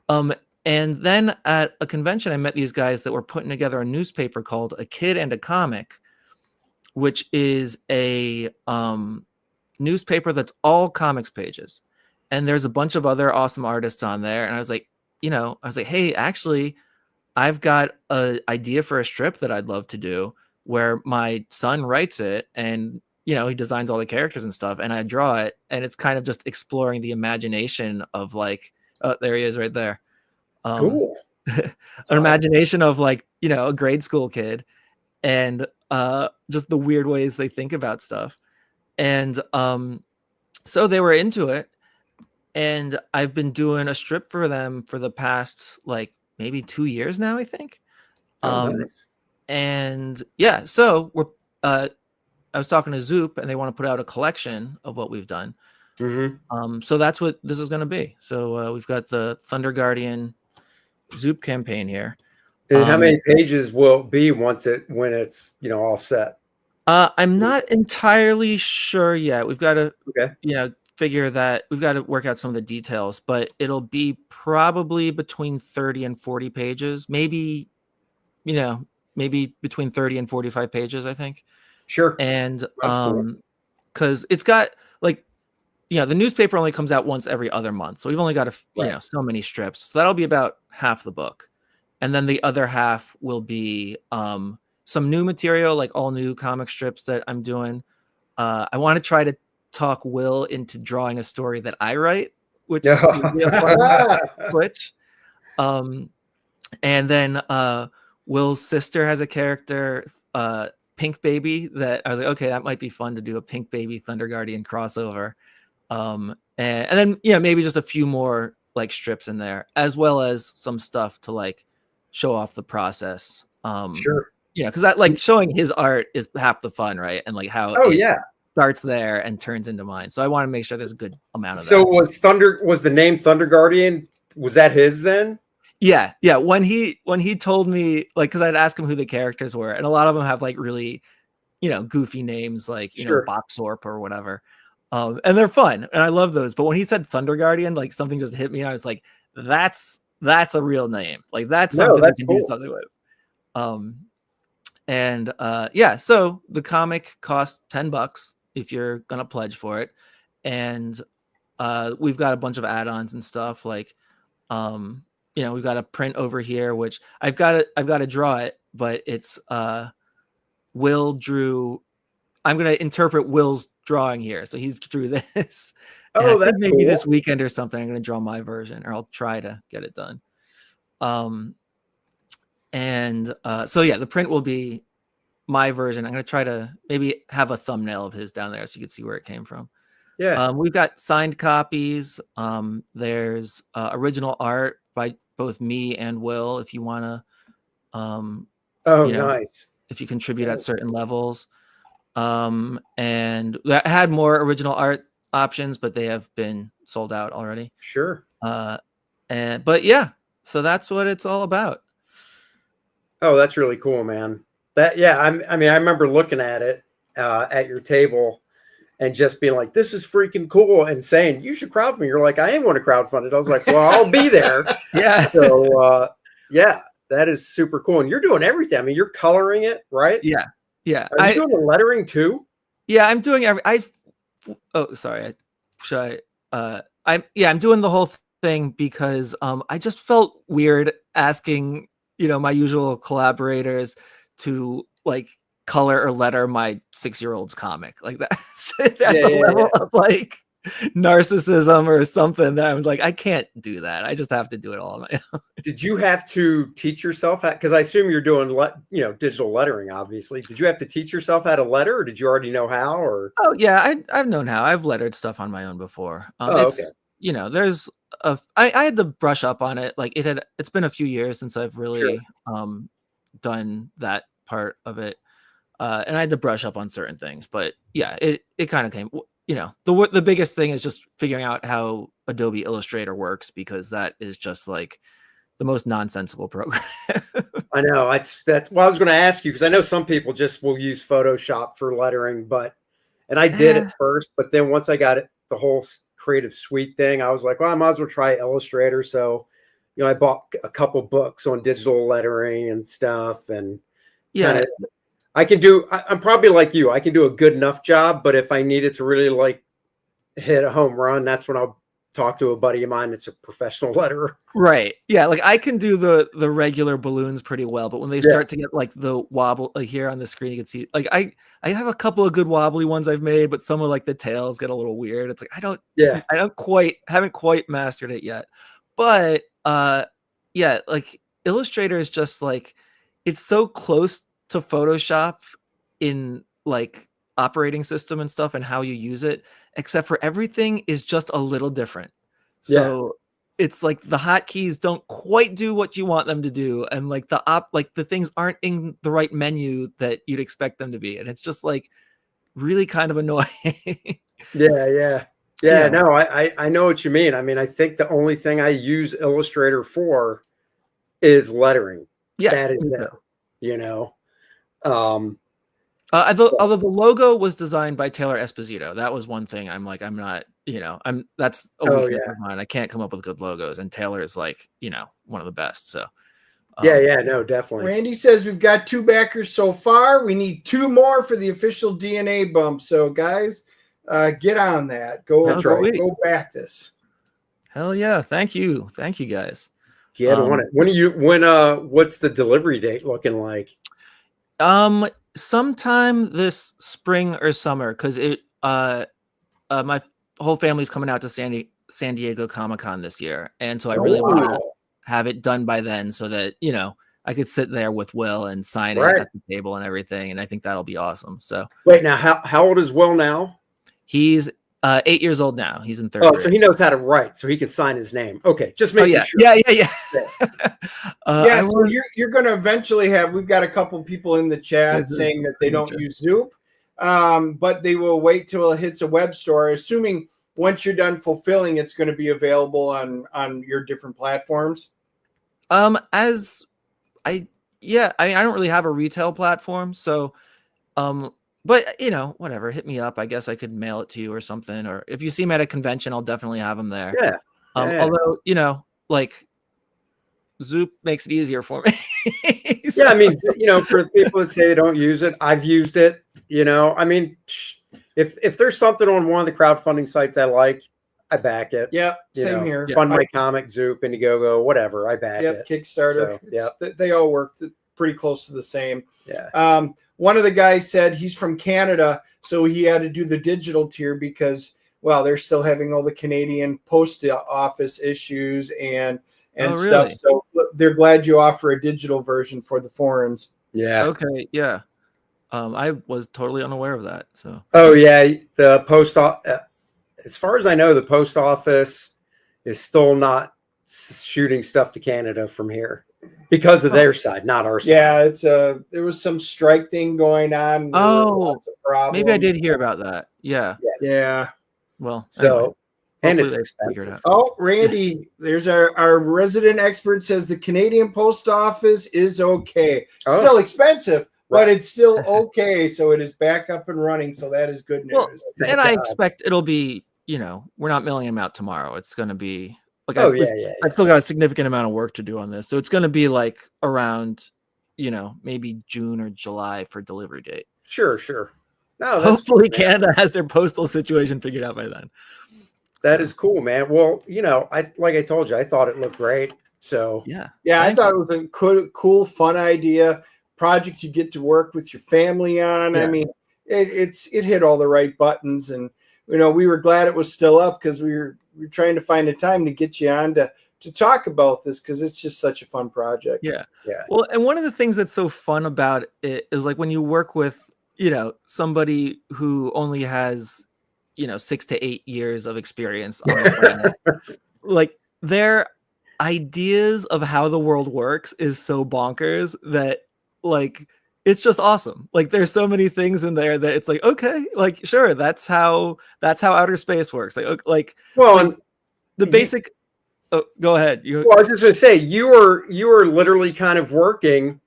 And then at a convention, I met these guys that were putting together a newspaper called A Kid and a Comic, which is a newspaper that's all comics pages. And there's a bunch of other awesome artists on there. And I was like, hey, actually, I've got an idea for a strip that I'd love to do where my son writes it and, he designs all the characters and stuff, and I draw it. And it's kind of just exploring the imagination of like, oh, there he is right there. Cool. An imagination of like, a grade school kid and just the weird ways they think about stuff. And so they were into it. And I've been doing a strip for them for the past like maybe 2 years now, I think. Nice. And so I was talking to Zoop, and they want to put out a collection of what we've done. Mm-hmm. So that's what this is going to be. So we've got the Thunder Guardian Zoop campaign here. And how many pages will it be when it's all set? I'm not entirely sure yet. We've got to figure that we've got to work out some of the details, but it'll be probably between 30 and 40 pages, maybe between 30 and 45 pages, I think. Sure. And because it's got like, the newspaper only comes out once every other month, so we've only got so many strips, so that'll be about half the book, and then the other half will be some new material, like all new comic strips that I'm doing. I want to try to talk Will into drawing a story that I write, which would be a fun switch. And then Will's sister has a character, Pink Baby, that I was like, okay, that might be fun to do a Pink Baby Thunder Guardian crossover. And then maybe just a few more like strips in there, as well as some stuff to like show off the process. Sure. Because that like showing his art is half the fun, right? And like how starts there and turns into mine. So I want to make sure there's a good amount of that. So was the name Thunder Guardian, was that his then? Yeah. When he told me, like, because I'd ask him who the characters were, and a lot of them have like really, goofy names, like Boxorp or whatever, and they're fun, and I love those. But when he said Thunder Guardian, like something just hit me, and I was like, that's a real name, like that's something that you can do something with. So the comic costs $10 if you're gonna pledge for it, and we've got a bunch of add-ons and stuff like. We've got a print over here, which I've got to draw it, but it's Will drew. I'm going to interpret Will's drawing here. So he's drew this. Oh, that's maybe cool. This weekend or something, I'm going to draw my version, or I'll try to get it done. The print will be my version. I'm going to try to maybe have a thumbnail of his down there so you can see where it came from. Yeah. We've got signed copies. There's original art by both me and Will, if you want to. Nice. If you contribute at certain levels. And that had more original art options, but they have been sold out already. Sure. But yeah, so that's what it's all about. Oh, that's really cool, man. I mean, I remember looking at it at your table and just being like, this is freaking cool, and saying, you should crowdfund. You're like, I am going to crowdfund it. I was like, well, I'll be there. Yeah. So, yeah, that is super cool. And you're doing everything. I mean, you're coloring it, right? Yeah. Yeah. Are you doing the lettering too? Yeah, I'm doing I'm doing the whole thing because I just felt weird asking, my usual collaborators to like color or letter my 6-year-old's comic. Like that's a level of like narcissism or something that I'm like, I can't do that. I just have to do it all on my own. Did you have to teach yourself how, because I assume you're doing digital lettering, obviously. Did you have to teach yourself how to letter, or did you already know how? Or oh yeah, I've known how. I've lettered stuff on my own before. okay. There's I had to brush up on it. Like it's been a few years since I've really done that part of it. And I had to brush up on certain things, but yeah, it kind of came, the biggest thing is just figuring out how Adobe Illustrator works, because that is just like the most nonsensical program. I know I was going to ask you, because I know some people just will use Photoshop for lettering, and I did it first, but then once I got it, the whole creative suite thing, I was like, well, I might as well try Illustrator. So, I bought a couple books on digital lettering and stuff, and yeah, I'm probably like you. I can do a good enough job, but if I needed to really like hit a home run, that's when I'll talk to a buddy of mine that's a professional letterer. Right. Yeah. Like I can do the regular balloons pretty well, but when they start to get like the wobble, like here on the screen, you can see like I have a couple of good wobbly ones I've made, but some of like the tails get a little weird. It's like haven't quite mastered it yet. But like Illustrator is just like, it's so close to Photoshop in like operating system and stuff and how you use it, except for everything is just a little different. So it's like the hotkeys don't quite do what you want them to do, and like the things aren't in the right menu that you'd expect them to be, and it's just like really kind of annoying. Yeah. No, I know what you mean. I mean, I think the only thing I use Illustrator for is lettering. Yeah, that is it. Although the logo was designed by Taylor Esposito, that was one thing. That's a weakness of mine. I can't come up with good logos, and Taylor is like, one of the best. So no, definitely. Randy says we've got 2 backers so far. We need 2 more for the official DNA bump. So guys, get on that. Go back this. Hell yeah! Thank you guys. Get on it. What's the delivery date looking like? Sometime this spring or summer, because my whole family's coming out to San Diego Comic-Con this year, and so I really want to have it done by then, so that I could sit there with Will and sign it at the table and everything, and I think that'll be awesome. So wait, now how old is Will now? He's 8 years old now. He's in 3rd grade. So he knows how to write, so he can sign his name. Okay, just making sure. Yeah. So you're going to eventually have. We've got a couple people in the chat saying that they don't use Zoop, but they will wait till it hits a web store. Assuming once you're done fulfilling, it's going to be available on your different platforms. I don't really have a retail platform, so but whatever, hit me up. I guess I could mail it to you or something, or if you see me at a convention, I'll definitely have them there. Although like Zoop makes it easier for me. So. Yeah, I mean, for people that say they don't use it, I've used it. I mean, if there's something on one of the crowdfunding sites I like, I back it. Yeah, same here. Fund My Comic, Zoop, Indiegogo, whatever, I back it. Kickstarter. So, they all work pretty close to the same. Yeah. One of the guys said he's from Canada, so he had to do the digital tier because, well, they're still having all the Canadian post office issues and stuff. Really? So they're glad you offer a digital version for the foreigners. Yeah. Okay. Yeah. I was totally unaware of that. So. Oh yeah, the post as far as I know, the post office is still not shooting stuff to Canada from here because of their side, not our side. Yeah, there was some strike thing going on. Oh, maybe I did hear about that. Yeah. Well, So, anyway, and hopefully it's they figure it expensive. out. Oh, Randy, there's our resident expert says the Canadian Post Office is okay. Oh. Still expensive, but Right. it's still okay. So it is back up and running. So that is good news. Well, Thank and I God. expect it'll be, we're not mailing them out tomorrow. It's going to be like, Oh, yeah. I've still got a significant amount of work to do on this. So it's going to be like around, maybe June or July for delivery date. Sure. No, that's Hopefully cool, man. Canada has their postal situation figured out by then. That is cool, man. Well, like I told you, I thought it looked great. So Yeah. I thought it was a cool, fun idea project you get to work with your family on. Yeah. I mean, it hit all the right buttons, and we were glad it was still up because we were trying to find a time to get you on to talk about this because it's just such a fun project. Yeah. Yeah. Well, and one of the things that's so fun about it is like when you work with, somebody who only has, 6 to 8 years of experience on the planet, like their ideas of how the world works is so bonkers that like it's just awesome. Like there's so many things in there that it's like, okay, like sure, that's how outer space works. well, The basic. Oh, go ahead. well, I was just going to say you were literally kind of working.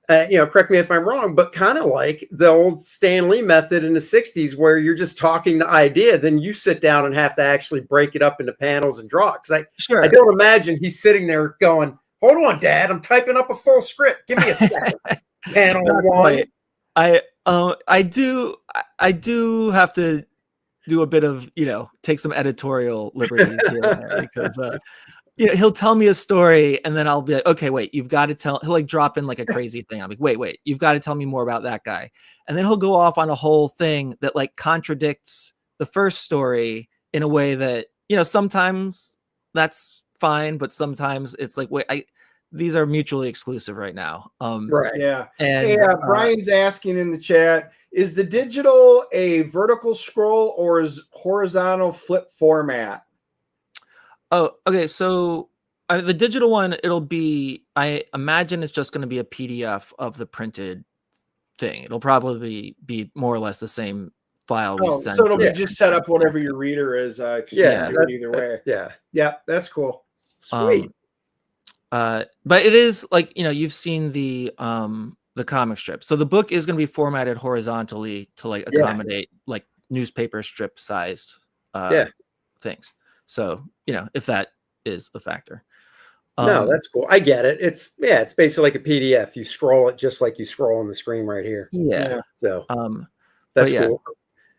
Correct me if I'm wrong, but kind of like the old Stan Lee method in the 60s where you're just talking the idea, then you sit down and have to actually break it up into panels and draw. Because I don't imagine he's sitting there going, hold on, Dad, I'm typing up a full script. Give me a second. Panel one. I do have to do a bit of, take some editorial liberties here and there because he'll tell me a story and then I'll be like, okay, wait, you've got to tell. He'll like drop in like a crazy thing. I'm like, wait, you've got to tell me more about that guy. And then he'll go off on a whole thing that like contradicts the first story in a way that, sometimes that's fine, but sometimes it's like, wait, these are mutually exclusive right now. Right. Yeah. And Brian's asking in the chat, is the digital a vertical scroll or is horizontal flip format? Oh, okay. So the digital one, it'll be, I imagine it's just going to be a PDF of the printed thing. It'll probably be more or less the same file we send. So it'll be just set up whatever your reader is. Either way. Yeah, that's cool. Sweet. But it is like, you've seen the comic strip. So the book is going to be formatted horizontally to like accommodate like newspaper strip sized things. So, if that is a factor. No, that's cool. I get it. It's basically like a PDF. You scroll it just like you scroll on the screen right here. Yeah. So that's cool.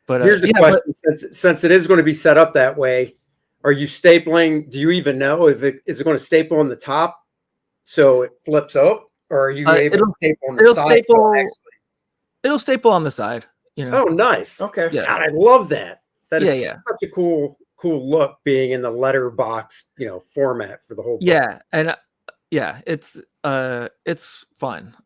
But here's the question: since it is going to be set up that way, are you stapling? Do you even know is it going to staple on the top so it flips up, or are you able to staple on the side? It'll staple on the side. Oh, nice. Okay. God, I love that. That is such a cool look being in the letterbox, format for the whole book. Yeah, and it's fun.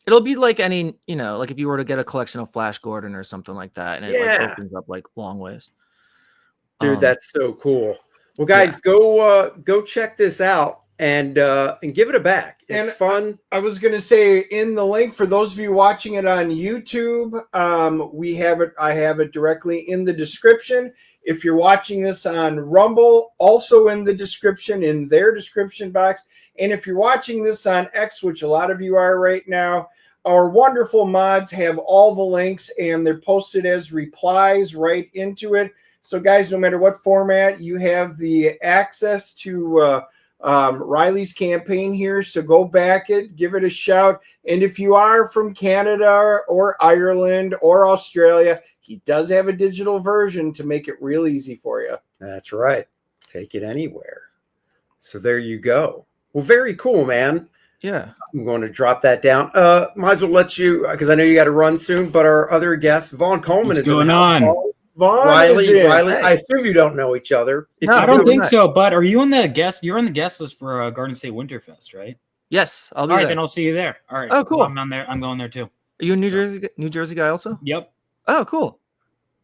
It'll be like any, like if you were to get a collection of Flash Gordon or something like that, and it like opens up like long ways. Dude, that's so cool. Well, guys, go check this out and give it a back. It's fun. I was going to say in the link for those of you watching it on YouTube, I have it directly in the description. If you're watching this on Rumble, also in the description, in their description box. And if you're watching this on X, which a lot of you are right now, our wonderful mods have all the links and they're posted as replies right into it. So guys, no matter what format, you have the access to Reilly's campaign here. So go back give it a shout. And if you are from Canada or Ireland or Australia, he does have a digital version to make it real easy for you. That's right. Take it anywhere. So there you go. Well, very cool, man. Yeah. I'm going to drop that down. Might as well let you, because I know you got to run soon, but our other guest, Vaughn Coleman, is going on. Vaughn, Reilly, I assume you don't know each other. No, I don't think so, but are you on the guest? You're on the guest list for Garden State Winterfest, right? Yes, I'll be All right, there. then I'll see you there. All right. Oh, cool. I'm on there. I'm going there too. Are you a New Jersey guy also? Yep. Oh, cool.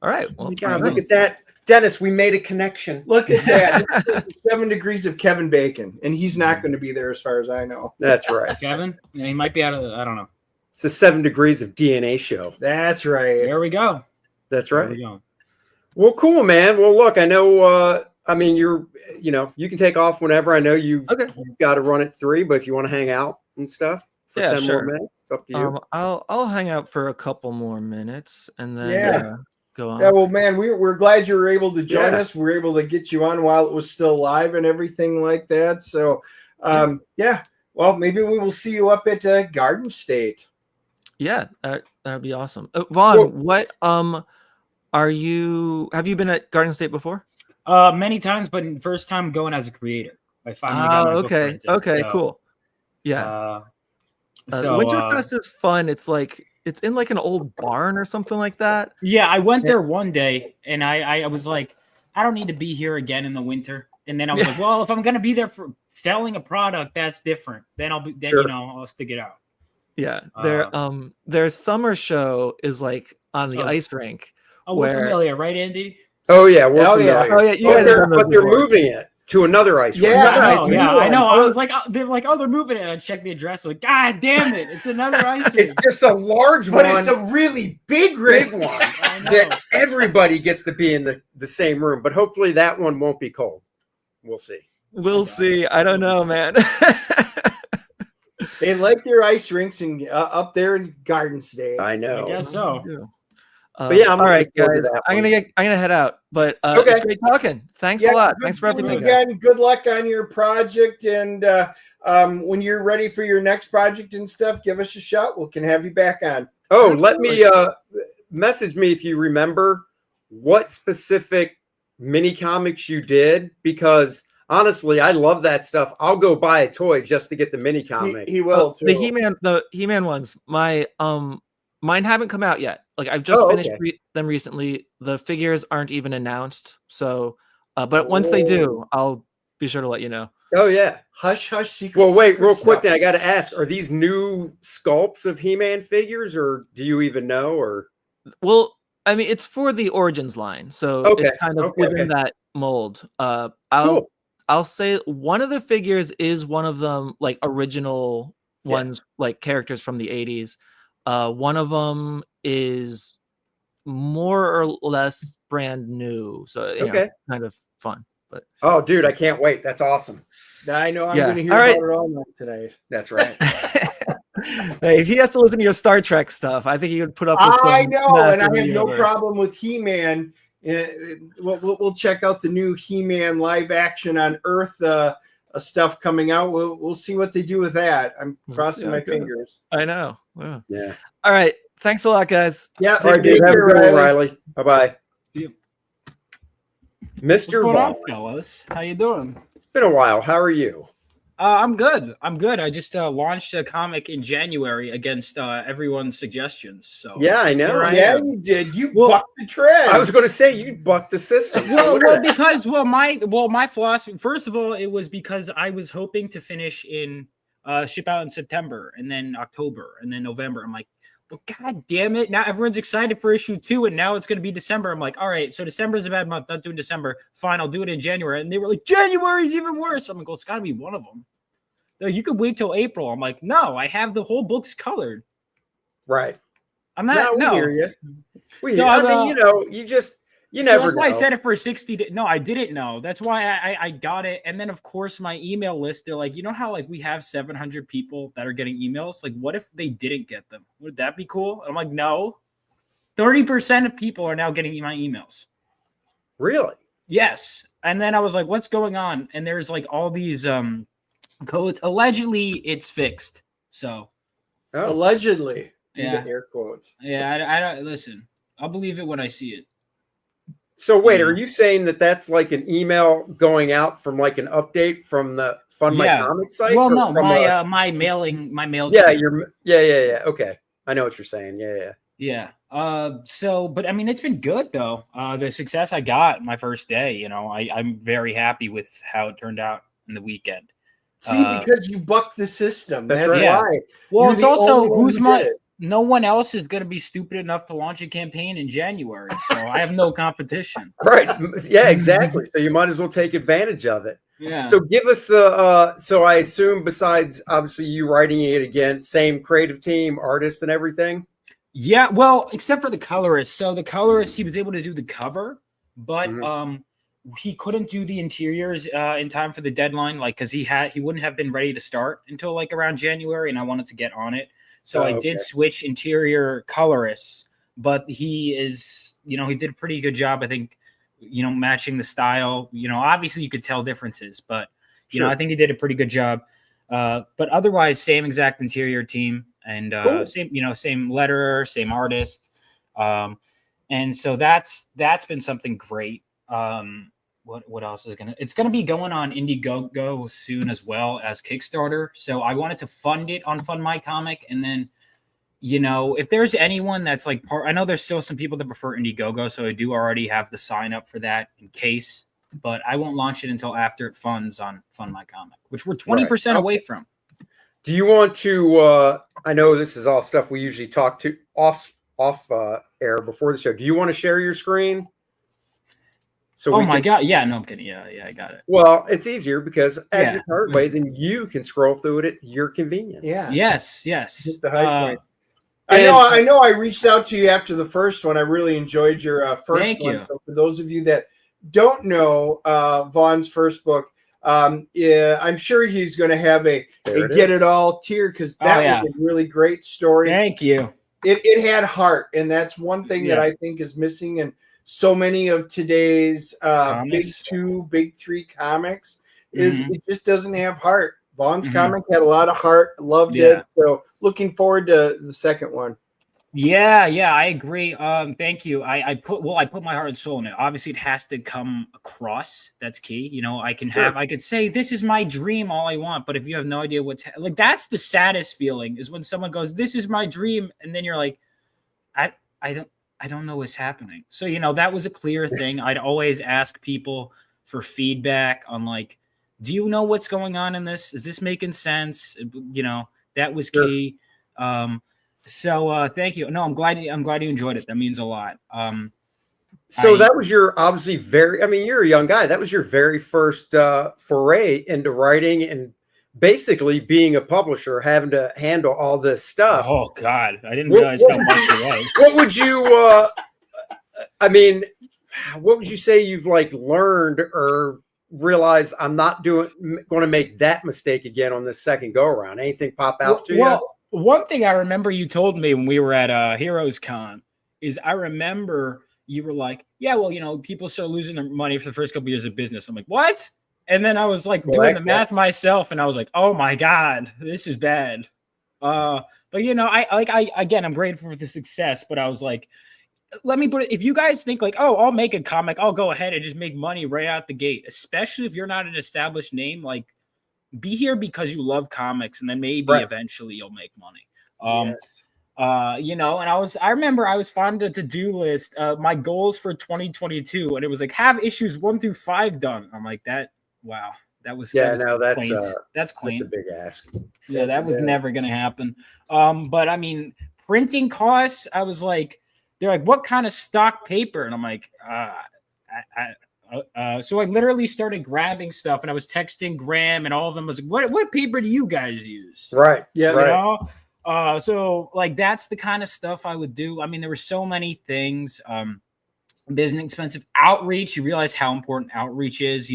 All right. Well, God, look at that. Dennis, we made a connection. Look at that. This is 7 degrees of Kevin Bacon, and he's not going to be there as far as I know. That's right. Kevin? Yeah, he might be out of I don't know. It's a 7 degrees of DNA show. That's right. There we go. That's right. There we go. Well, cool, man. Well, look, I know. I mean, you can take off whenever. I know you've got to run at 3, but if you want to hang out and stuff for 10 more minutes, it's up to you. I'll hang out for a couple more minutes and then go on. Yeah, well, man, we're glad you were able to join us. We were able to get you on while it was still live and everything like that. So, well, maybe we will see you up at Garden State. Yeah, that'd be awesome. Vaughn, what have you been at Garden State before? Many times, but first time going as a creator. I finally got my book printed, so, cool. Yeah. Winterfest is fun. It's in like an old barn or something like that. Yeah, I went there one day and I was like, I don't need to be here again in the winter. And then I was like, well, if I'm gonna be there for selling a product, that's different. Then I'll stick it out. Yeah. Their summer show is like on the ice rink. Oh, we're familiar, right, Andy? Oh yeah, we're familiar. Oh yeah, you guys but they're moving it to another ice rink. I know. I was like, they're moving it. I checked the address. Like, God damn it, it's another ice rink. It's just a large but one, it's a really big one that everybody gets to be in the same room. But hopefully that one won't be cold. We'll see. We'll see. I don't know, man. They like their ice rinks up there in Garden State. I know. I guess so. But yeah, all right, guys. I'm gonna head out. But it's great talking. Thanks a lot. Thanks for everything. Again, good luck on your project, and when you're ready for your next project and stuff, give us a shout. We can have you back on. Oh, let me message me if you remember what specific mini comics you did, because honestly, I love that stuff. I'll go buy a toy just to get the mini comic. He will too. The He-Man ones. Mine haven't come out yet. Like I've just finished them recently. The figures aren't even announced. So, but once they do, I'll be sure to let you know. Oh yeah, hush secret. Well, wait, real quick. Then I got to ask: are these new sculpts of He-Man figures, or do you even know? Or well, I mean, it's for the Origins line, so it's kind of within that mold. I'll say one of the figures is one of them, like original ones, like characters from the 80s. One of them is more or less brand new, so it's kind of fun. But dude, I can't wait. That's awesome. I know I'm going to hear about it all night today. That's right. Hey, if he has to listen to your Star Trek stuff, I think he would put up with some. I know, and I have no problem with He-Man. We'll check out the new He-Man live action on Earth stuff coming out. We'll see what they do with that. I'm crossing my fingers. I know. Wow. Yeah. All right. Thanks a lot, guys. Yeah. All right, dude. Have a good one, Reilly. Bye-bye. Mr. Vaughn, fellas. How you doing? It's been a while. How are you? I'm good. I just launched a comic in January against everyone's suggestions. So yeah, I know. You did. You bucked the trend. I was going to say you bucked the system. because my philosophy. First of all, it was because I was hoping to finish in ship out in September, and then October, and then November. I'm like, well, God damn it! Now everyone's excited for issue 2, and now it's going to be December. I'm like, all right, so December is a bad month. Not doing December. Fine, I'll do it in January. And they were like, January's even worse. I'm like, well, it's got to be one of them. They're like, you could wait till April. I'm like, no, I have the whole books colored. Right. I'm not. We hear you. I mean, you never. That's why I said it for 60 days. No, I didn't know. That's why I got it. And then of course my email list. They're like, you know how like we have 700 people that are getting emails. Like, what if they didn't get them? Would that be cool? I'm like, no. 30% of people are now getting my emails. Really? Yes. And then I was like, what's going on? And there's like all these codes. Allegedly, it's fixed. So allegedly, yeah, air quotes. Yeah, I don't listen. I'll believe it when I see it. So wait, are you saying that that's like an email going out from like an update from the Fund My Comic site? Well, no, my mail. Yeah, yeah. Okay, I know what you're saying. Yeah. So, but I mean, it's been good though. The success I got my first day, I'm very happy with how it turned out in the weekend. See, because you bucked the system. That's right. why. Well, it's also no one else is going to be stupid enough to launch a campaign in January, so I have no competition. Right. Yeah, exactly. So you might as well take advantage of it. Yeah. So give us the so I assume besides obviously you writing it again, same creative team, artist and everything? Yeah, well, except for the colorist. So the colorist, he was able to do the cover, but he couldn't do the interiors in time for the deadline, like because he wouldn't have been ready to start until like around January, and I wanted to get on it, so I did switch interior colorists. But he is, he did a pretty good job, I think, matching the style. Obviously you could tell differences, but I think he did a pretty good job. But otherwise, same exact interior team, and same letterer, same artist. And so that's been something great. What else is it's gonna be going on Indiegogo soon as well as Kickstarter. So I wanted to fund it on Fund My Comic, and then if there's anyone that's like I know there's still some people that prefer Indiegogo, so I do already have the sign up for that in case, but I won't launch it until after it funds on Fund My Comic, which we're 20% away from. Do you want to I know this is all stuff we usually talk to off air before the show. Do you want to share your screen? So God. Yeah, no, I'm kidding. Yeah, I got it. Well, it's easier because as you're part way, then you can scroll through it at your convenience. Yeah. Yes. Hit the high point. I know I reached out to you after the first one. I really enjoyed your first Thank one. you. So for those of you that don't know Vaughn's first book, I'm sure he's going to have a Get It All tier, because that was a really great story. Thank you. It had heart, and that's one thing that I think is missing in so many of today's big 2, big 3 comics. Is it just doesn't have heart. Vaughn's comic had a lot of heart. Loved it. So looking forward to the second one. Yeah, I agree. Thank you. I put my heart and soul in it. Obviously, it has to come across. That's key. I could say this is my dream all I want, but if you have no idea like, that's the saddest feeling, is when someone goes, "This is my dream," and then you're like, I don't know what's happening. So that was a clear thing. I'd always ask people for feedback on, like, do you know what's going on in this? Is this making sense? That was key. So thank you. No, I'm glad you enjoyed it. That means a lot. So that was your obviously you're a young guy. That was your very first foray into writing and basically being a publisher, having to handle all this stuff. Oh God, I didn't realize how much it was. What would you? What would you say you've like learned or realized? I'm not going to make that mistake again on this second go around. Anything pop out to you? One thing I remember you told me when we were at Heroes Con is I remember you were like, yeah, well, people start losing their money for the first couple of years of business. I'm like, what? And then I was like doing the math myself, and I was like, oh my God, this is bad. But I'm grateful for the success, but I was like, let me put it, if you guys think like, oh, I'll make a comic, I'll go ahead and just make money right out the gate, especially if you're not an established name, like, be here because you love comics, and then maybe eventually you'll make money. And I remember I was finding a to-do list, my goals for 2022, and it was like, have issues 1 through 5 done. I'm like, wow, that's quaint. That's quaint. That's a big ask. Yeah, that was never gonna happen. But I mean, printing costs, I was like, they're like, what kind of stock paper? And I'm like, so I literally started grabbing stuff, and I was texting Graham and all of them. I was like, what paper do you guys use? Right. Yeah. Right. So like, that's the kind of stuff I would do. I mean, there were so many things. Business expensive outreach. You realize how important outreach is.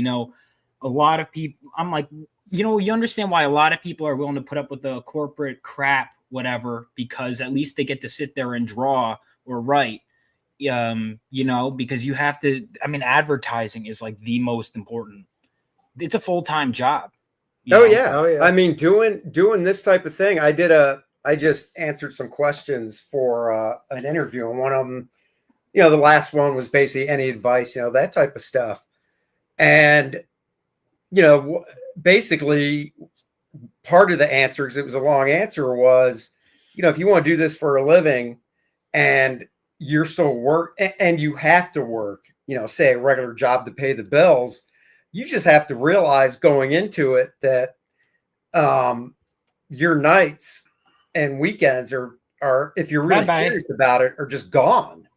A lot of people, I'm like, you understand why a lot of people are willing to put up with the corporate crap, whatever, because at least they get to sit there and draw or write. Because you have to, advertising is like the most important. It's a full-time job. Oh yeah. I mean, doing this type of thing. I just answered some questions for an interview, and one of them, the last one was basically any advice, that type of stuff. And, basically part of the answer, because it was a long answer, was, if you want to do this for a living and you're still and you have to work, say a regular job to pay the bills, you just have to realize going into it that your nights and weekends are if you're really serious about it, are just gone,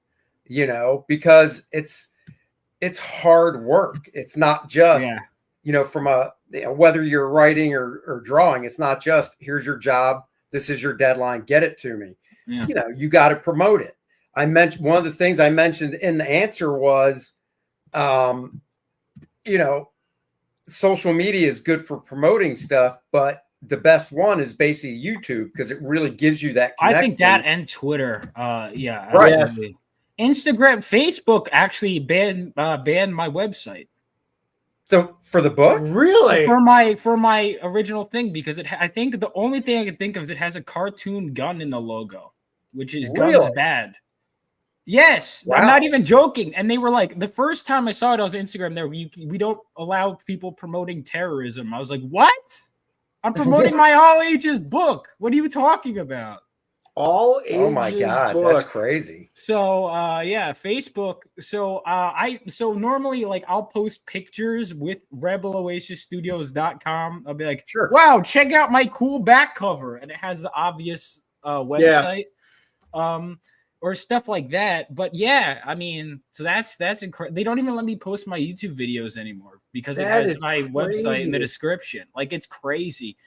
because it's hard work. It's not just, from whether you're writing or drawing, it's not just, here's your job, this is your deadline, get it to me. You got to promote it. I mentioned one of the things I mentioned in the answer was you know, social media is good for promoting stuff, but the best one is basically YouTube because it really gives you that connection. I think that and Twitter. Yeah, Right. absolutely. Instagram, Facebook actually banned my website. So for the book, Really? For my original thing, because I think the only thing I can think of is it has a cartoon gun in the logo, which is guns Really? bad. Yes, Wow. I'm not even joking. And they were like, the first time I saw it, I was on Instagram. There, we don't allow people promoting terrorism. I was like, what? I'm promoting my all ages book. What are you talking about? All ages. oh my God, book. that's crazy. So yeah, Facebook. So so normally like I'll post pictures with RebelOasisStudios.com. I'll be like, Sure. wow, check out my cool back cover, and it has the obvious website, or stuff like that. But yeah, I mean, so that's incredible. They don't even let me post my YouTube videos anymore because it has my website in the description. Like, it's crazy.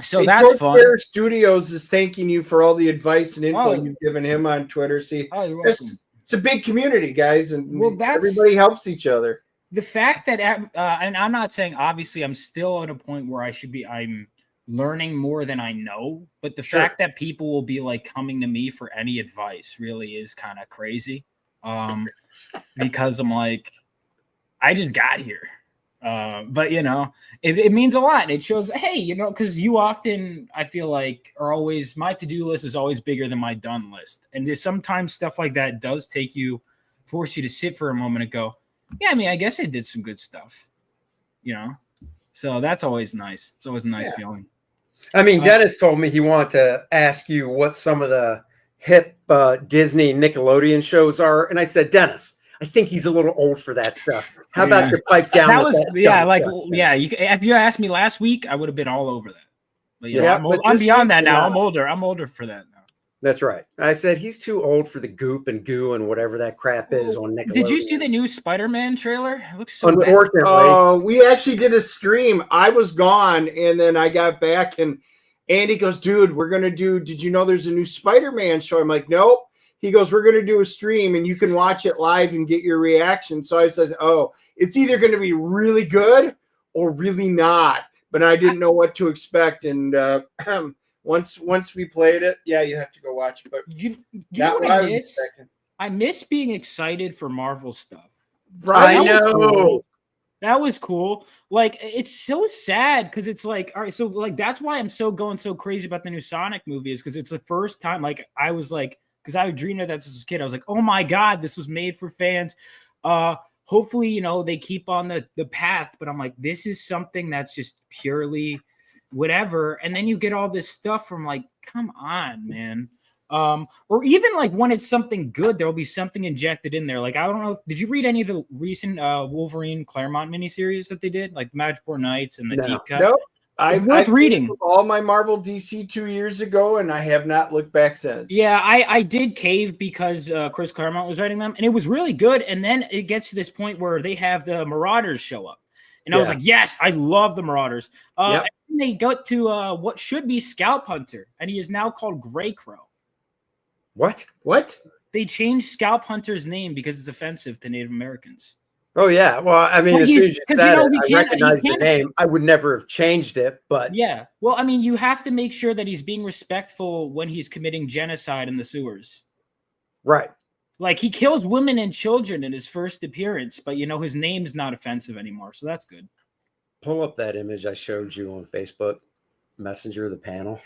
So Hey, that's George fun. Bear Studios is thanking you for all the advice and info you've given him on Twitter. See, Oh, you're welcome. it's a big community, guys, and Well, that's- everybody helps each other. The fact that, and I'm not saying, obviously, I'm still at a point where I'm learning more than I know, but the fact that people will be like coming to me for any advice really is kind of crazy. Because I'm like, I just got here. But you know, it means a lot. It shows, hey, you know, because you often, I feel like, are always, my to-do list is always bigger than my done list. And there's sometimes stuff like that does force you to sit for a moment and go, yeah, I mean, I guess I did some good stuff, you know? So that's always nice. It's always a nice feeling. I mean, Dennis told me he wanted to ask you what some of the hip Disney Nickelodeon shows are. And I said, Dennis, I think he's a little old for that stuff. How about you pipe down? That with was, that yeah, dumb like, stuff, yeah. If you asked me last week, I would have been all over that. But you know, Yeah, I'm beyond that now. I'm older for that now. That's right. I said he's too old for the goop and goo and whatever that crap is on Nickelodeon. Did you see the new Spider-Man trailer? It looks so bad. Unfortunately, We actually did a stream. I was gone, and then I got back, and Andy goes, dude, we're going to do, did you know there's a new Spider-Man show? I'm like, nope. He goes, we're going to do a stream, and you can watch it live and get your reaction. So I said, oh, it's either going to be really good or really not. But I didn't know what to expect, and once we played it, yeah, you have to go watch it. But you know what I miss? I miss being excited for Marvel stuff. Right? I know. That was cool. Like, it's so sad because it's like, all right, so like that's why I'm going so crazy about the new Sonic movie, is because it's the first time, like, I was like, because I dreamed of that as a kid. I was like, oh my God, this was made for fans. Hopefully, you know, they keep on the path, but I'm like, this is something that's just purely whatever. And then you get all this stuff from, like, come on, man. Or even like when it's something good, there'll be something injected in there. Like, I don't know, did you read any of the recent Wolverine Claremont miniseries that they did, like Madripoor Nights and the Deep Cut? Nope. Worth reading. All my Marvel DC 2 years ago, and I have not looked back since. Yeah, I did cave because Chris Claremont was writing them, and it was really good. And then it gets to this point where they have the Marauders show up, and I was like, yes, I love the Marauders. And they got to what should be Scalp Hunter, and he is now called Grey Crow. What? They changed Scalp Hunter's name because it's offensive to Native Americans. Oh, yeah. Well, I mean, Well, as soon as you said it, I recognized the name. I would never have changed it, but... Yeah. Well, I mean, you have to make sure that he's being respectful when he's committing genocide in the sewers. Right. Like, he kills women and children in his first appearance, but, you know, his name's not offensive anymore, so that's good. Pull up that image I showed you on Facebook Messenger, the panel.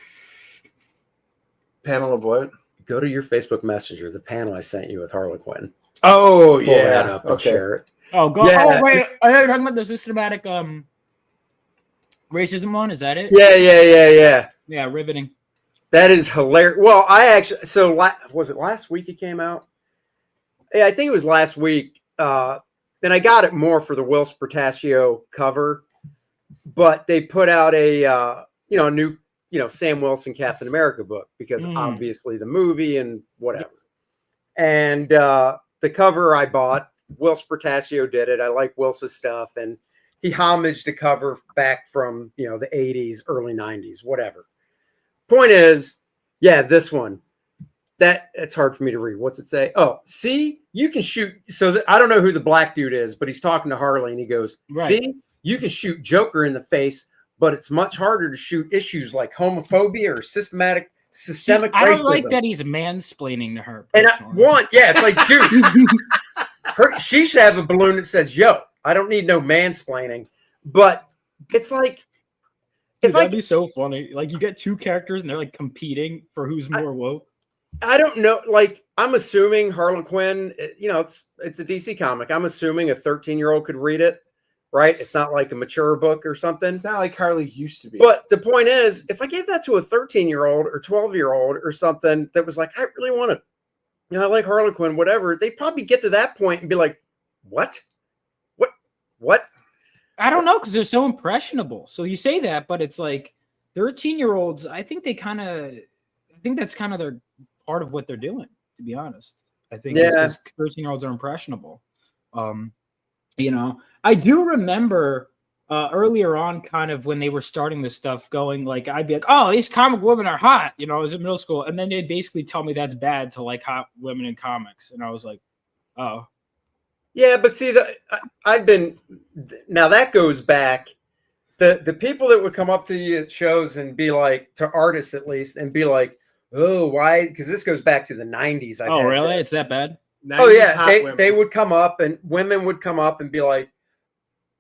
Panel of what? Go to your Facebook Messenger, the panel I sent you with Harlequin. Oh, Pull that up and share it. Oh, go! Yeah. Oh, wait. Are you talking about the systematic racism one? Is that it? Yeah. Yeah, riveting. That is hilarious. Well, I actually, was it last week it came out? Yeah, I think it was last week. And I got it more for the Will Spertasio cover, but they put out a new Sam Wilson Captain America book because obviously the movie and whatever. And the cover I bought, Will Spertasio did it. I like Will's stuff, and he homaged the cover back from the 80s, early 90s, whatever. Point is, yeah, this one. it's hard for me to read. What's it say? Oh, see, you can shoot. So I don't know who the black dude is, but he's talking to Harley and he goes, see, you can shoot Joker in the face, but it's much harder to shoot issues like homophobia or systemic racism. I don't like that he's mansplaining to her. And it's like, dude, she should have a balloon that says, yo, I don't need no mansplaining. But it's like, Dude, that'd be so funny. Like, you get two characters and they're like competing for who's more woke. I don't know. Like, I'm assuming Harley Quinn, it's a DC comic. I'm assuming a 13-year-old could read it, right? It's not like a mature book or something. It's not like Harley used to be. But the point is, if I gave that to a 13-year-old or 12-year-old or something that was like, I really want to, I like Harley Quinn, whatever, they'd probably get to that point and be like, what? I don't know, because they're so impressionable. So you say that, but it's like 13-year-olds, I think that's kind of their part of what they're doing, to be honest. I think 13-year-olds are impressionable. I do remember earlier on, kind of when they were starting this stuff going, like, I'd be like, oh, these comic women are hot, I was in middle school. And then they'd basically tell me that's bad to like hot women in comics. And I was like, oh. Yeah, but see, now that goes back. The people that would come up to you at shows and be like, to artists at least, and be like, oh, why? Because this goes back to the 90s. Oh, really? It's that bad? Oh, yeah. They would come up, and women would come up and be like,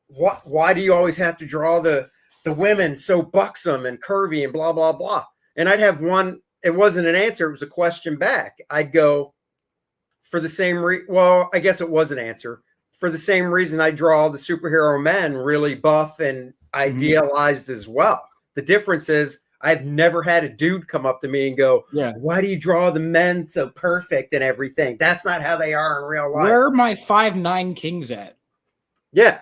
why do you always have to draw the women so buxom and curvy and blah, blah, blah? And I'd have one, it wasn't an answer, it was a question back. I'd go, for the same well, I guess it was an answer. For the same reason I draw the superhero men really buff and idealized as well. The difference is I've never had a dude come up to me and go, why do you draw the men so perfect and everything? That's not how they are in real life. Where are my 5'9" kings at? Yeah.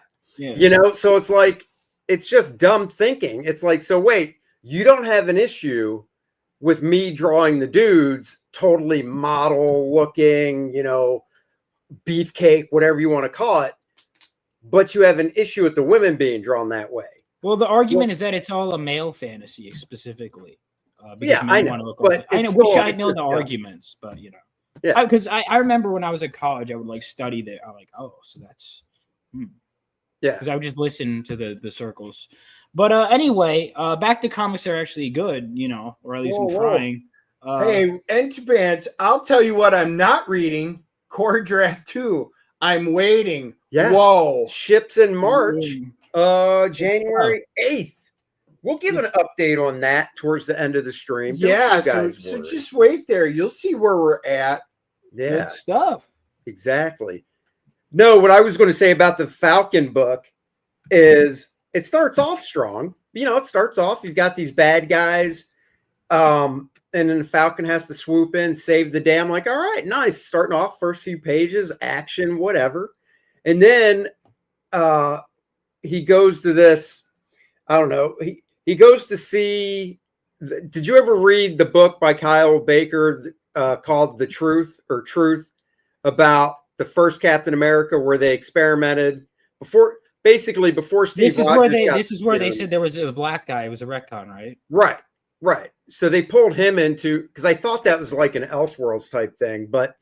So it's like, it's just dumb thinking. It's like, so wait, you don't have an issue with me drawing the dudes totally model looking, beefcake, whatever you want to call it, but you have an issue with the women being drawn that way. Well, the argument is that it's all a male fantasy specifically. I know. But I wish I know the arguments, but because I remember when I was at college, I would like study that. I'm like, oh, so that's because I would just listen to the circles. But anyway, back to comics that are actually good, or at least I'm trying. Hey, Entbans, I'll tell you what I'm not reading. Kor-Drath 2. I'm waiting. Yeah. Whoa. Ships in March, January 8th. We'll give an update on that towards the end of the stream. So just wait there. You'll see where we're at. Yeah. Good stuff. Exactly. No, what I was going to say about the Falcon book is it starts off strong. It starts off, you've got these bad guys, and then the Falcon has to swoop in, save the day. I'm like, all right, nice. Starting off, first few pages, action, whatever. And then he goes to this, I don't know, he goes to see, did you ever read the book by Kyle Baker called The Truth about the first Captain America, where they experimented before Steve Rogers this is where they said there was a black guy. It was a retcon, right? Right. So they pulled him into, because I thought that was like an Elseworlds type thing, but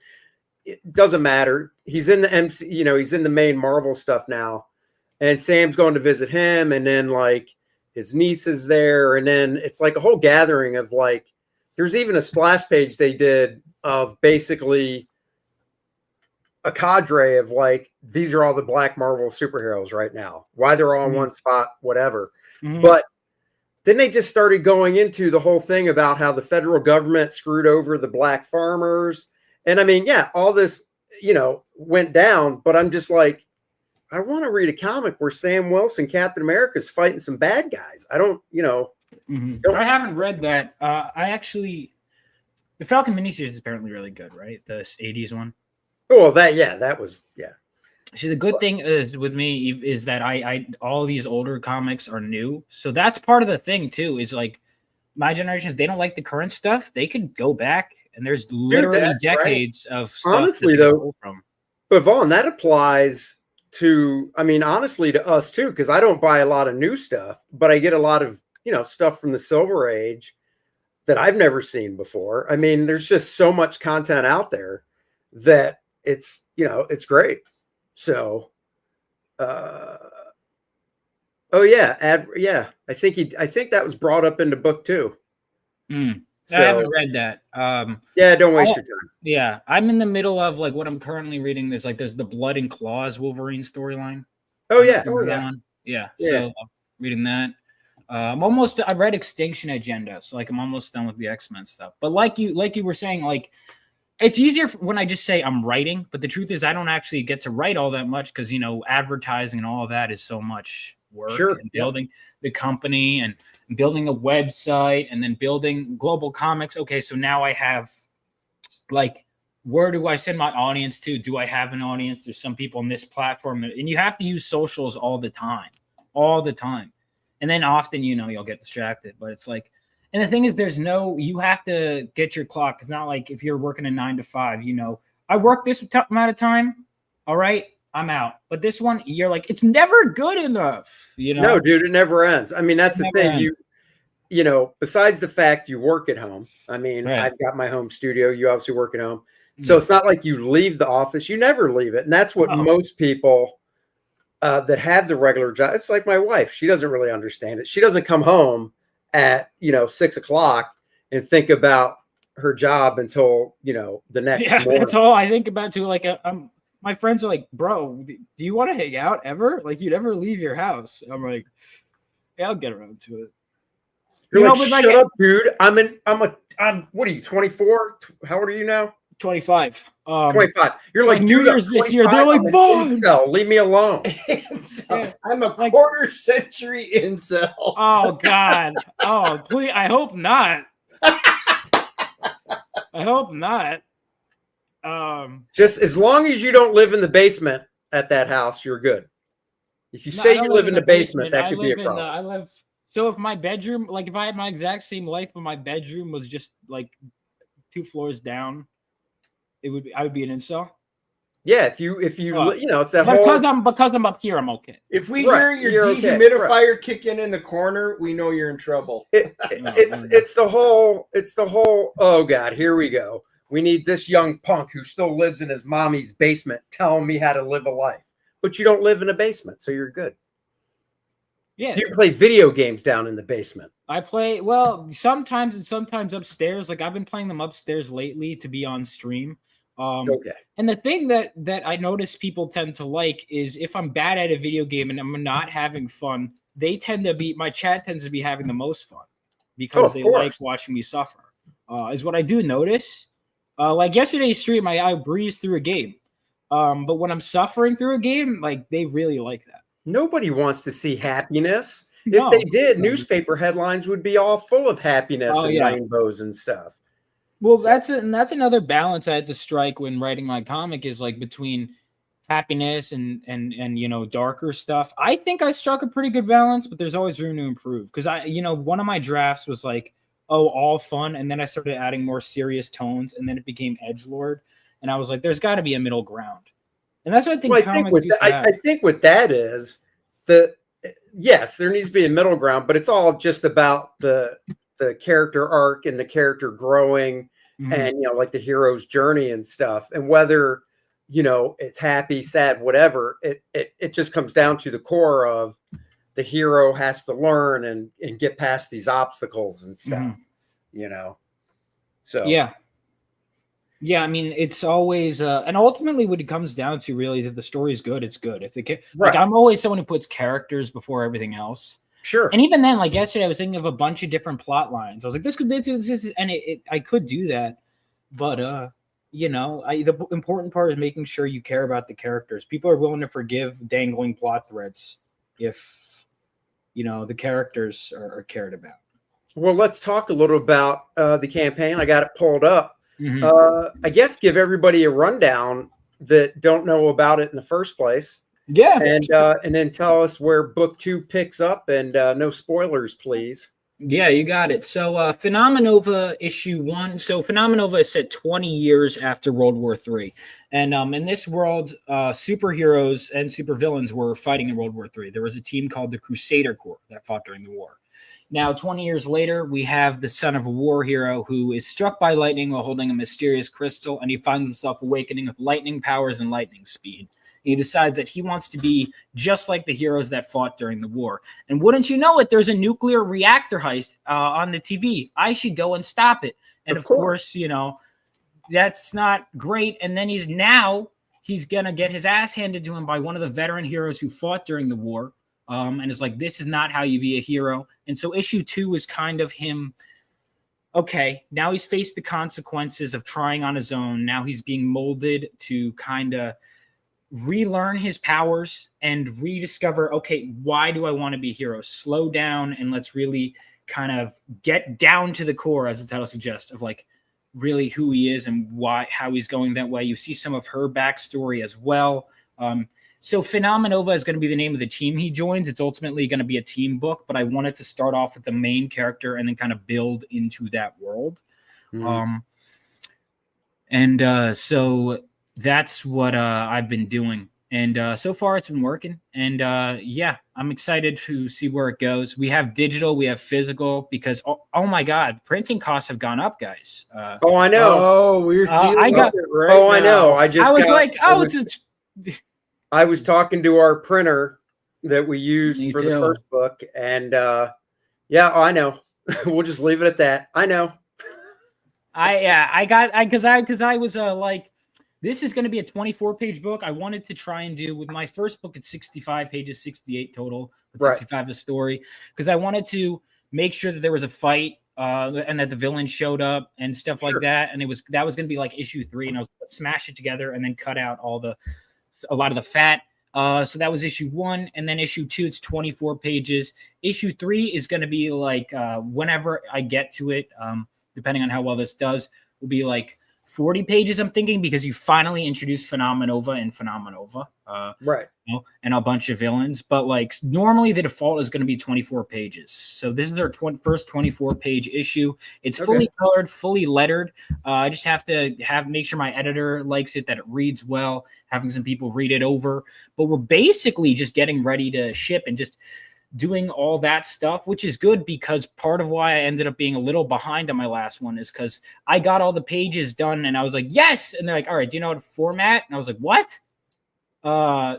it doesn't matter. He's in the MC, he's in the main Marvel stuff now, and Sam's going to visit him, and then like his niece is there, and then it's like a whole gathering of like, there's even a splash page they did of basically a cadre of like, these are all the black Marvel superheroes right now, why they're all in one spot, whatever. But then they just started going into the whole thing about how the federal government screwed over the black farmers. And I mean, all this, went down, but I'm just like, I want to read a comic where Sam Wilson, Captain America, is fighting some bad guys. I don't, I haven't read that. The Falcon miniseries is apparently really good, right? The 80s one. Oh, that was. See, the good thing is with me is that I all these older comics are new, so that's part of the thing too. Is like my generation, if they don't like the current stuff, they could go back, and there's literally decades of stuff. Honestly, though, but Vaughn, that applies to, honestly, to us too, because I don't buy a lot of new stuff, but I get a lot of stuff from the Silver Age. that I've never seen before. I mean, there's just so much content out there that it's, it's great. So, oh yeah, I think that was brought up in the book too. So, I haven't read that. Yeah, don't waste your time. Yeah, I'm in the middle of like what I'm currently reading. There's the Blood and Claws Wolverine storyline. Oh yeah, yeah. So I'm reading that. I read Extinction Agenda, so like I'm almost done with the X-Men stuff. But like you were saying, like it's easier when I just say I'm writing, but the truth is I don't actually get to write all that much because advertising and all of that is so much work. Sure. And building the company and building a website and then building Global Comics. Okay, so now I have like, where do I send my audience to? Do I have an audience? There's some people on this platform, and you have to use socials all the time. And then often, you'll get distracted, but it's like, and the thing is, you have to get your clock. It's not like if you're working a 9 to 5, I work this amount of time. All right, I'm out. But this one, you're like, it's never good enough. No, dude, it never ends. I mean, that's the thing. Besides the fact you work at home, I mean, right. I've got my home studio. You obviously work at home. So it's not like you leave the office. You never leave it. And that's what most people that have the regular job, it's like my wife. She doesn't really understand it. She doesn't come home at, 6 o'clock and think about her job until, the next morning. That's all I think about too. Like, my friends are like, bro, do you want to hang out ever? Like, you never leave your house. I'm like, yeah, I'll get around to it. You're like, shut up, dude. I'm what are you, 24? How old are you now? 25. 25. You're like, New Year's this year. They're like, Vaughn, leave me alone. Yeah. I'm a quarter century incel. Oh God. Oh, please. I hope not. I hope not. Just as long as you don't live in the basement at that house, you're good. If you say you live in the basement, that could be a problem. So if my bedroom, like if I had my exact same life, but my bedroom was just like 2 floors down, I would be an incel. Yeah, if you it's that whole because I'm up here, I'm okay. If we hear your dehumidifier kicking in the corner, we know you're in trouble. It's the whole. Oh God, here we go. We need this young punk who still lives in his mommy's basement telling me how to live a life, but you don't live in a basement, so you're good. Yeah. Do you play video games down in the basement? I play sometimes and sometimes upstairs. Like I've been playing them upstairs lately to be on stream. Okay. And the thing that I notice people tend to like is if I'm bad at a video game and I'm not having fun, my chat tends to be having the most fun because they like watching me suffer. Is what I do notice. Like yesterday's stream, I breezed through a game. But when I'm suffering through a game, like they really like that. Nobody wants to see happiness. If they did, newspaper headlines would be all full of happiness and rainbows and stuff. Well, that's another balance I had to strike when writing my comic is like between happiness and darker stuff. I think I struck a pretty good balance, but there's always room to improve because one of my drafts was like, all fun, and then I started adding more serious tones, and then it became edgelord, and I was like, there's got to be a middle ground. And that's what I think. I think what that is, yes, there needs to be a middle ground, but it's all just about the character arc and the character growing, and like the hero's journey and stuff. And whether it's happy, sad, whatever, it just comes down to the core of the hero has to learn and get past these obstacles and stuff. So yeah, I mean, it's always and ultimately what it comes down to really is if the story is good, it's good. If like I'm always someone who puts characters before everything else. Sure. And even then, like yesterday, I was thinking of a bunch of different plot lines. I was like, this, and I could do that, but the important part is making sure you care about the characters. People are willing to forgive dangling plot threads if the characters are cared about. Well, let's talk a little about the campaign. I got it pulled up. I guess give everybody a rundown that don't know about it in the first place. Yeah. And then tell us where book 2 picks up and no spoilers, please. Yeah, you got it. So Phenomenova issue 1. So Phenomenova is set 20 years after World War III. And in this world, superheroes and supervillains were fighting in World War III. There was a team called the Crusader Corps that fought during the war. Now, 20 years later, we have the son of a war hero who is struck by lightning while holding a mysterious crystal, and he finds himself awakening with lightning powers and lightning speed. He decides that he wants to be just like the heroes that fought during the war. And wouldn't you know it, there's a nuclear reactor heist on the TV. I should go and stop it. And of course, you know, that's not great. And then he's going to get his ass handed to him by one of the veteran heroes who fought during the war. And it's like, this is not how you be a hero. And so issue 2 is kind of him. Okay, now he's faced the consequences of trying on his own. Now he's being molded to kind of relearn his powers and rediscover, okay, why do I want to be a hero? Slow down and let's really kind of get down to the core, as the title suggests, of like really who he is and how he's going that way. You see some of her backstory as well. So Phenomenova is going to be the name of the team he joins. It's ultimately going to be a team book, but I wanted to start off with the main character and then kind of build into that world. So that's what I've been doing. And so far it's been working. And yeah, I'm excited to see where it goes. We have digital, we have physical, because oh my God, printing costs have gone up, guys. Oh, I know. Oh, we're dealing with it right now. I know. I was talking to our printer that we used for the first book, and yeah, I know. We'll just leave it at that. I know. Because I was like, this is going to be a 24-page book. I wanted to try and do with my first book. It's 65 pages, 68 total, but 65 a story, because I wanted to make sure that there was a fight and that the villain showed up and stuff like that. And that was going to be like issue 3, and I was going to smash it together and then cut out a lot of the fat. So that was issue 1, and then issue 2, it's 24 pages. Issue 3 is going to be like whenever I get to it, depending on how well this does, will be like 40 pages, I'm thinking, because you finally introduced Phenomenova and Phenomenova, right? You know, and a bunch of villains. But like normally the default is going to be 24 pages. So this is their first 24-page issue. It's fully colored, fully lettered. I just have to make sure my editor likes it, that it reads well, having some people read it over. But we're basically just getting ready to ship and just doing all that stuff, which is good, because part of why I ended up being a little behind on my last one is because I got all the pages done and I was like, yes. And they're like, all right, do you know how to format? And I was like, what?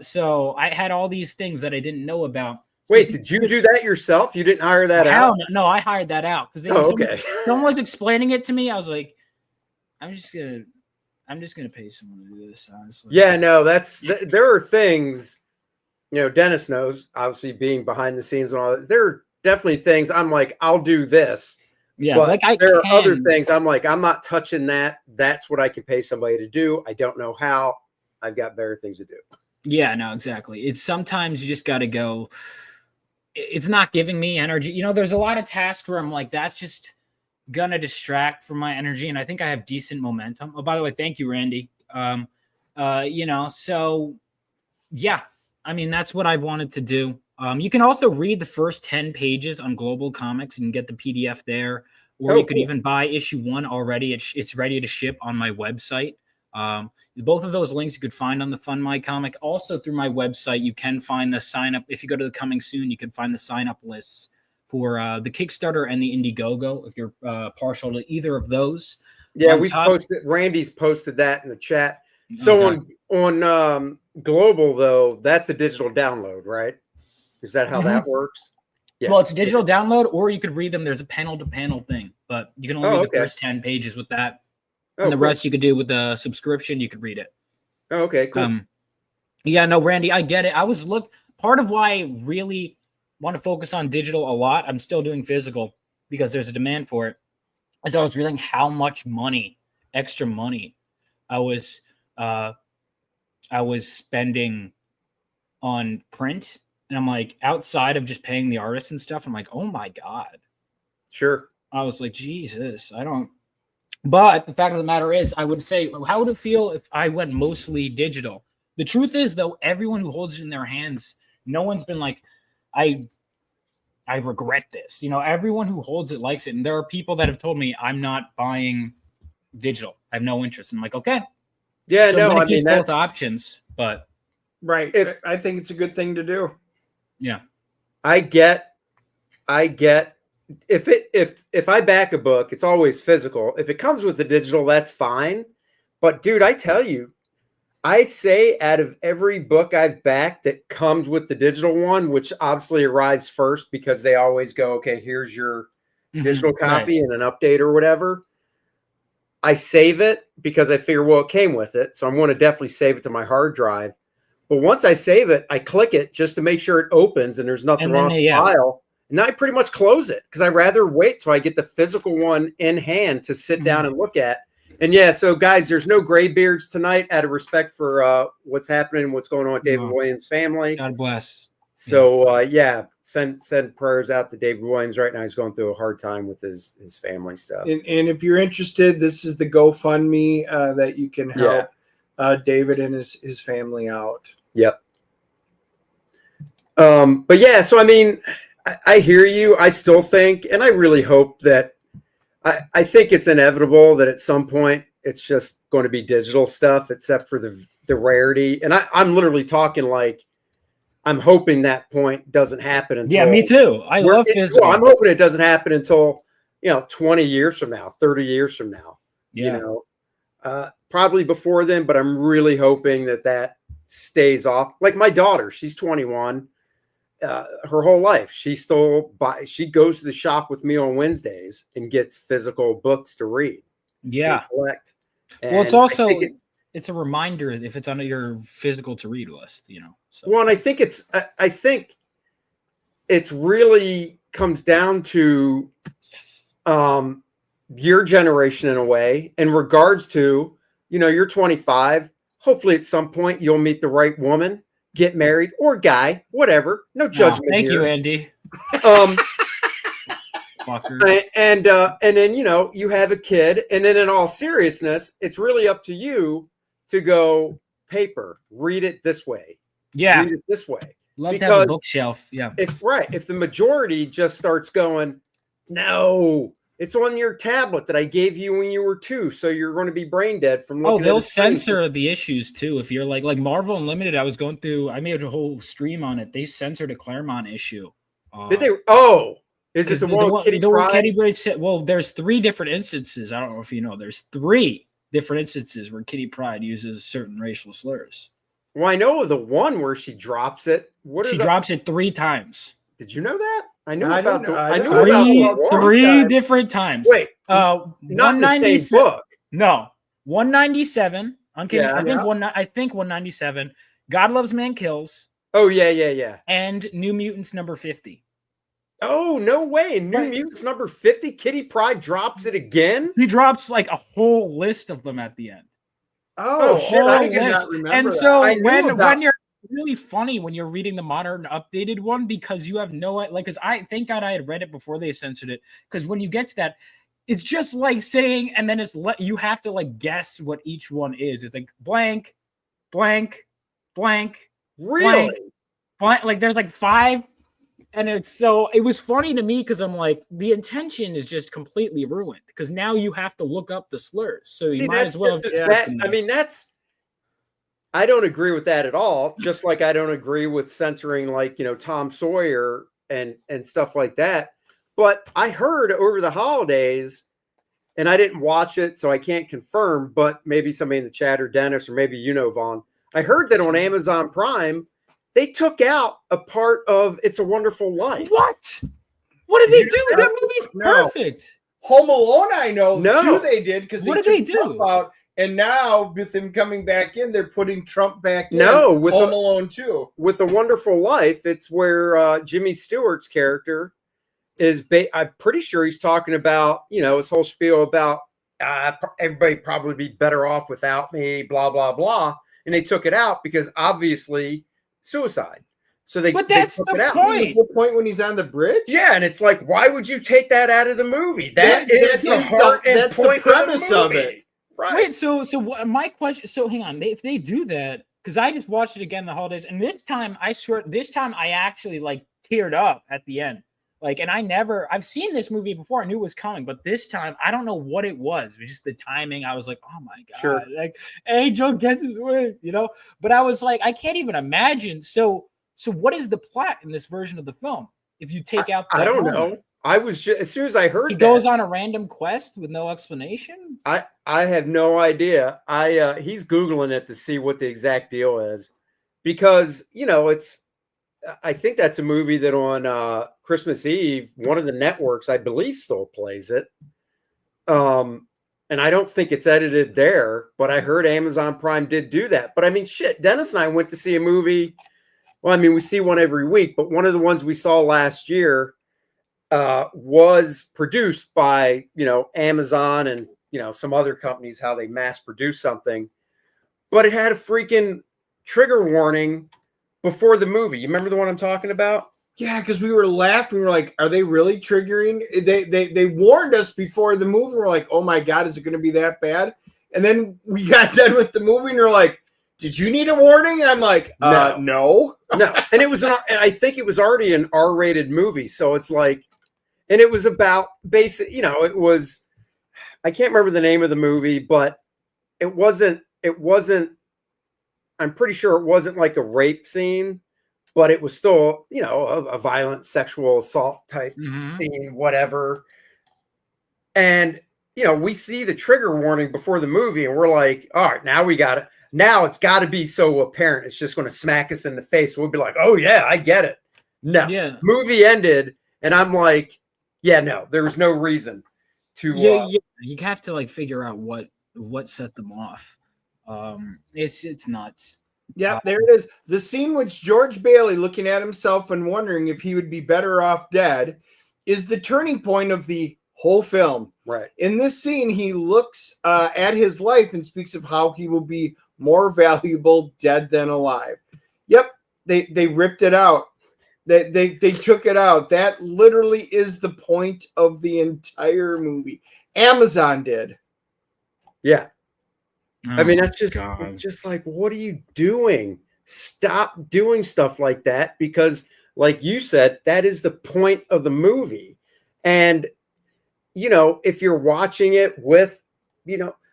So I had all these things that I didn't know about. Wait, did you do that yourself? You didn't hire that out? No, I hired that out because someone was explaining it to me. I was like, I'm just gonna pay someone to do this, honestly. Yeah, no, there are things. You know, Dennis knows, obviously, being behind the scenes and all that. There are definitely things I'm like, I'll do this. Yeah, but there are other things I'm like, I'm not touching that. That's what I can pay somebody to do. I don't know how. I've got better things to do. Yeah, no, exactly. It's sometimes you just got to go. It's not giving me energy. You know, there's a lot of tasks where I'm like, that's just gonna distract from my energy, and I think I have decent momentum. Oh, by the way, thank you, Randy. You know, so yeah. I mean, that's what I wanted to do. You can also read the first 10 pages on Global Comics and get the PDF there, or you could even buy issue 1 already. It's ready to ship on my website. Both of those links you could find on the Fund My Comic. Also through my website, you can find the sign up. If you go to the Coming Soon, you can find the sign up lists for the Kickstarter and the Indiegogo if you're partial to either of those. Yeah, Randy's posted that in the chat. So on Global, though, that's a digital download, right? Is that how that works? Yeah. Well, it's a digital download, or you could read them. There's a panel-to-panel thing, but you can only read the first 10 pages with that. And the rest you could do with the subscription. You could read it. Oh, okay, cool. Yeah, no, Randy, I get it. Part of why I really want to focus on digital a lot, I'm still doing physical because there's a demand for it. As I was realizing how much extra money I was spending on print, and I'm like, outside of just paying the artists and stuff, I'm like, oh my God. Sure. I was like, Jesus, but the fact of the matter is, I would say, how would it feel if I went mostly digital? The truth is, though, everyone who holds it in their hands, no one's been like, I regret this. You know, everyone who holds it likes it. And there are people that have told me I'm not buying digital. I have no interest. And I'm like, okay. Yeah, so no, I mean, both options, but right. I think it's a good thing to do. Yeah. I get if I back a book, it's always physical. If it comes with the digital, that's fine. But dude, I tell you, I say out of every book I've backed that comes with the digital one, which obviously arrives first because they always go, okay, here's your digital copy and an update or whatever. I save it because I figure, well, it came with it. So I'm going to definitely save it to my hard drive. But once I save it, I click it just to make sure it opens and there's nothing wrong with the file. And then I pretty much close it because I'd rather wait till I get the physical one in hand to sit down and look at. And yeah, so guys, there's no graybeards tonight out of respect for what's happening, what's going on with David Williams' family. God bless. So send prayers out to David Williams right now. He's going through a hard time with his family stuff. And if you're interested, this is the GoFundMe that you can help David and his family out. Yep. But yeah, so I mean, I hear you. I still think, and I really hope that I think it's inevitable that at some point it's just going to be digital stuff, except for the rarity. And I'm literally talking like I'm hoping that point doesn't happen until me too. I love physical. I'm hoping it doesn't happen until 20 years from now, 30 years from now. Yeah. Probably before then, but I'm really hoping that stays off. Like my daughter, she's 21. Her whole life, she goes to the shop with me on Wednesdays and gets physical books to read. Yeah. Collect. Well, it's also it's a reminder if it's on your physical to read list, So. Well, and I think it's really comes down to your generation in a way, in regards to, you're 25. Hopefully at some point you'll meet the right woman, get married, or guy, whatever. No judgment. Thank here. you, Andy. And then you have a kid, and then in all seriousness, it's really up to you to go paper, read it this way. Yeah. Read it this way. Love to have a bookshelf. Yeah. If the majority just starts going, no, it's on your tablet that I gave you when you were 2, so you're going to be brain dead from looking. They'll censor the issues too. If you're like Marvel Unlimited, I made a whole stream on it. They censored a Claremont issue. Did they? Oh, is it the one with Kitty Pryde? Kitty Pryde said, well, there's 3 different instances. I don't know if you know. There's 3 different instances where Kitty Pryde uses certain racial slurs. Well, I know the one where she drops it. She drops it 3 times. Did you know that? I knew I about 3 different times. Wait, not the same book. No, 197. I'm kidding. Yeah, I think 197. God Loves Man Kills. Oh yeah. And New Mutants number 50. Oh no way! New Mutants number 50. Kitty Pryde drops it again. He drops like a whole list of them at the end. Oh shit! I did not remember. And so when you're really funny when you're reading the modern updated one, because you have no because I thank God I had read it before they censored it, because when you get to that, it's just like saying, and then you have to like guess what each one is. It's like blank, blank, blank, really blank. Like there's like 5, and it was funny to me because I'm like, the intention is just completely ruined because now you have to look up the slurs. So you might as well. I don't agree with that at all. Just like I don't agree with censoring like, Tom Sawyer and stuff like that. But I heard over the holidays, and I didn't watch it, so I can't confirm, but maybe somebody in the chat or Dennis, or maybe Vaughn. I heard that on Amazon Prime, they took out a part of It's a Wonderful Life. What? What did they do? That movie's perfect. Home Alone, I know. Too, they did because what did they do? And now with him coming back in, they're putting Trump back in. No, with Home Alone 2. With A Wonderful Life, it's where Jimmy Stewart's character is. I'm pretty sure he's talking about, his whole spiel about everybody probably be better off without me, blah, blah, blah. And they took it out because obviously suicide. So but that's took the it out. point. The point when he's on the bridge? Yeah, and it's like, why would you take that out of the movie? That is the heart and point premise of it. Right. Wait, so what, my question? So hang on, if they do that, because I just watched it again the holidays, and this time I actually like teared up at the end. Like, and I've seen this movie before. I knew it was coming, but this time I don't know what it was. It was just the timing. I was like, oh my God, sure. Like Angel gets his way, But I was like, I can't even imagine. So what is the plot in this version of the film? If you take out, I don't know. I was just, as soon as I heard He that, goes on a random quest with no explanation. I have no idea. He's Googling it to see what the exact deal is, because I think that's a movie that on Christmas Eve, one of the networks, I believe, still plays it. And I don't think it's edited there, but I heard Amazon Prime did do that. But I mean, shit, Dennis and I went to see a movie. Well, I mean, we see one every week, but one of the ones we saw last year was produced by, Amazon and, some other companies, how they mass produce something. But it had a freaking trigger warning before the movie. You remember the one I'm talking about? Yeah, because we were laughing. We were like, are they really triggering? They warned us before the movie. We're like, oh my God, is it going to be that bad? And then we got done with the movie and we're like, did you need a warning? I'm like, no. No. And and I think it was already an R-rated movie. So it's like, and it was about it was, I can't remember the name of the movie, but it wasn't, I'm pretty sure it wasn't like a rape scene, but it was still, a violent sexual assault type scene, whatever. And, we see the trigger warning before the movie and we're like, all right, now it's got to be so apparent. It's just going to smack us in the face. We'll be like, oh yeah, I get it. No, movie ended. And I'm like, yeah, no, there was no reason to. You have to like figure out what set them off. It's nuts. Yeah, there it is. The scene with George Bailey looking at himself and wondering if he would be better off dead is the turning point of the whole film. Right. In this scene, he looks at his life and speaks of how he will be more valuable dead than alive. Yep, they ripped it out. They took it out. That literally is the point of the entire movie. Amazon did. Yeah. Oh, I mean, it's just like, what are you doing? Stop doing stuff like that, because like you said, that is the point of the movie. And, if you're watching it with, I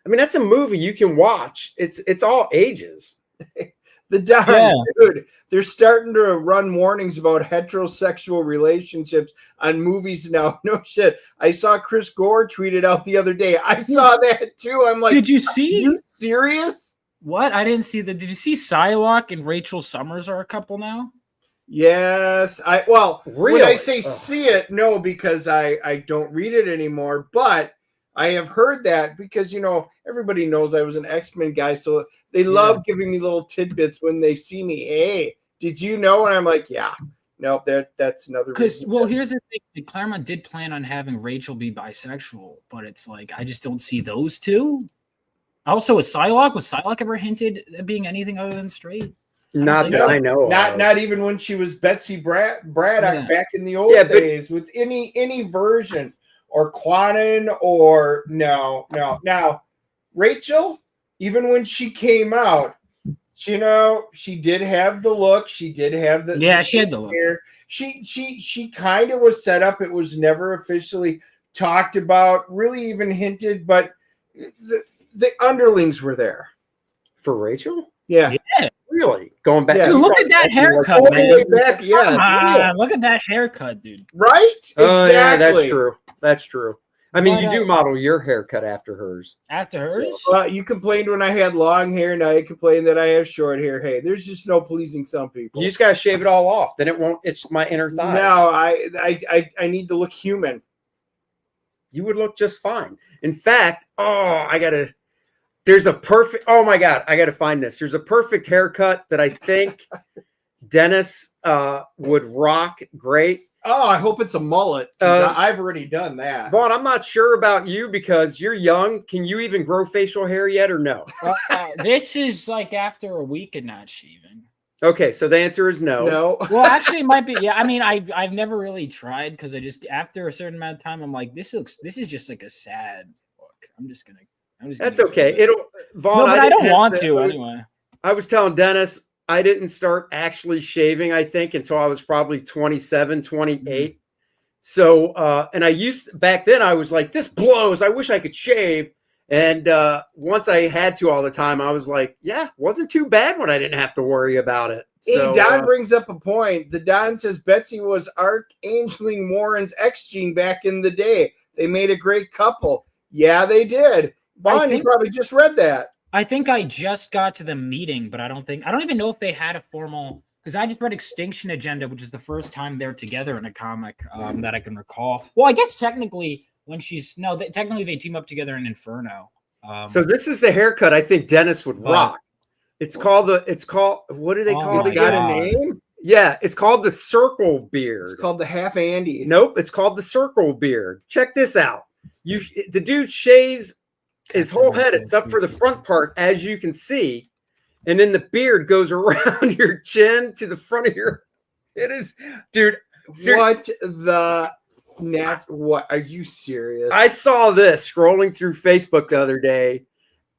mean, that's a movie you can watch. It's all ages. Dude, they're starting to run warnings about heterosexual relationships on movies now. No shit. I saw Chris Gore tweeted out the other day. I saw that too. I'm like, did you see? Are you serious? What? I didn't see that. Did you see Psylocke and Rachel Summers are a couple now? Yes. Really? When I say see it, no, because I don't read it anymore, but I have heard that because, everybody knows I was an X-Men guy. So they love giving me little tidbits when they see me. Hey, did you know? And I'm like, yeah, no, that's another reason. Well, here's the thing. Claremont did plan on having Rachel be bisexual, but it's like, I just don't see those two. Also, was Psylocke ever hinted at being anything other than straight? Not that I know. Not even when she was Betsy Braddock back in the old days with any version. Or Quanon, or no. Now, Rachel, even when she came out, she did have the look. She did have the she had the look. Hair. She kind of was set up. It was never officially talked about, really even hinted, but the underlings were there for Rachel. Yeah. Really? Going back. Yeah. Look at that haircut, man. Look at that haircut, dude. Right? Exactly. Yeah, that's true. I mean, you do model your haircut after hers. After hers? You complained when I had long hair. Now you complain that I have short hair. Hey, there's just no pleasing some people. You just gotta shave it all off. Then it won't. It's my inner thighs. No, I need to look human. You would look just fine. In fact, there's a perfect. Oh my God, I gotta find this. There's a perfect haircut that I think Dennis would rock great. Oh, I hope it's a mullet. I've already done that. Vaughn, I'm not sure about you because you're young. Can you even grow facial hair yet or no? This is like after a week of not shaving. Okay, so the answer is no. No. Well, actually, it might be. Yeah, I mean, I've never really tried because I just after a certain amount of time, I'm like, this is just like a sad look. That's okay. Vaughn. No, but I don't want to anyway. I was telling Dennis I didn't start actually shaving, I think, until I was probably 27, 28. Mm-hmm. So, and back then I was like, this blows. I wish I could shave. And once I had to all the time, I was like, yeah, wasn't too bad when I didn't have to worry about it. Hey, So, Don brings up a point. The Don says Betsy was Archangeling Warren's ex-gene back in the day. They made a great couple. Yeah, they did. Vaughn, you probably just read that. I think I just got to the meeting, but I don't even know if they had a formal, because I just read Extinction Agenda, which is the first time they're together in a comic that I can recall. Well, I guess technically technically they team up together in Inferno. so this is the haircut I think Dennis would rock. It's called what do they call it? It's got a name? Yeah, it's called the circle beard. It's called the half Andy. Nope, it's called the circle beard. Check this out. The dude shaves his whole head except for the front part, as you can see, and then the beard goes around your chin to the front of your. It is, dude. What are you serious? I saw this scrolling through Facebook the other day,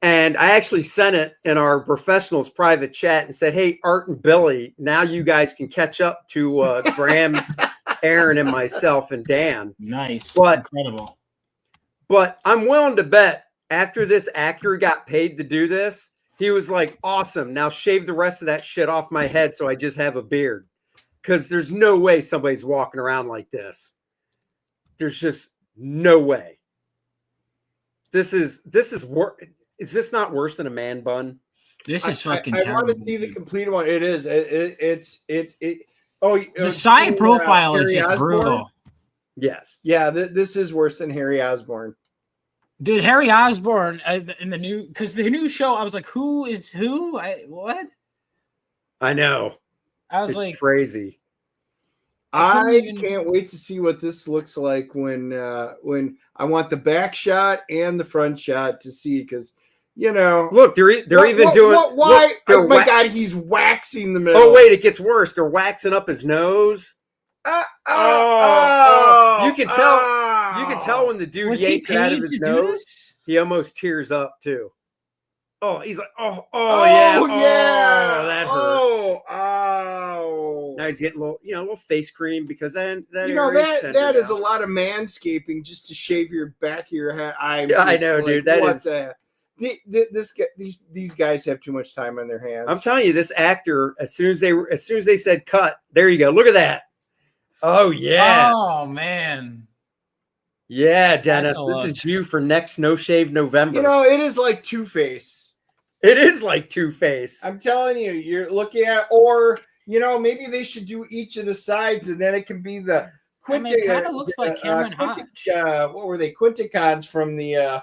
and I actually sent it in our professionals private chat and said, "Hey, Art and Billy, now you guys can catch up to Graham, Aaron, and myself and Dan." Nice, incredible. But I'm willing to bet after this actor got paid to do this, he was like, "Awesome! Now shave the rest of that shit off my head, so I just have a beard." Because there's no way somebody's walking around like this. There's just no way. This is worse. Is this not worse than a man bun? This is fucking I terrible. want to see the complete one. It is. The side profile is just brutal. Yes. Yeah, this is worse than Harry Osborn. Dude, Harry Osborn in the new show, I was like, who is who? What? I know. I was it's like crazy. I can't wait to see what this looks like when I want the back shot and the front shot to see, because look, they're even doing why? Oh my god, he's waxing the middle. Oh wait, it gets worse. They're waxing up his nose. You can tell. You can tell when the dude yanks it out of his nose. He almost tears up too. Oh, he's like, oh yeah, that hurt. Now he's getting a little face cream because that is a lot of manscaping just to shave your back of your head. I know, dude. These guys have too much time on their hands. I'm telling you, this actor, as soon as they said cut, there you go. Look at that. Oh yeah. Oh man. Yeah, Dennis, this is you for next No Shave November. It is like Two-Face. It is like Two-Face. I'm telling you, you're looking at, or maybe they should do each of the sides, and then it can be the. It kind of looks like Cameron Hodge. What were they? Quinticons from the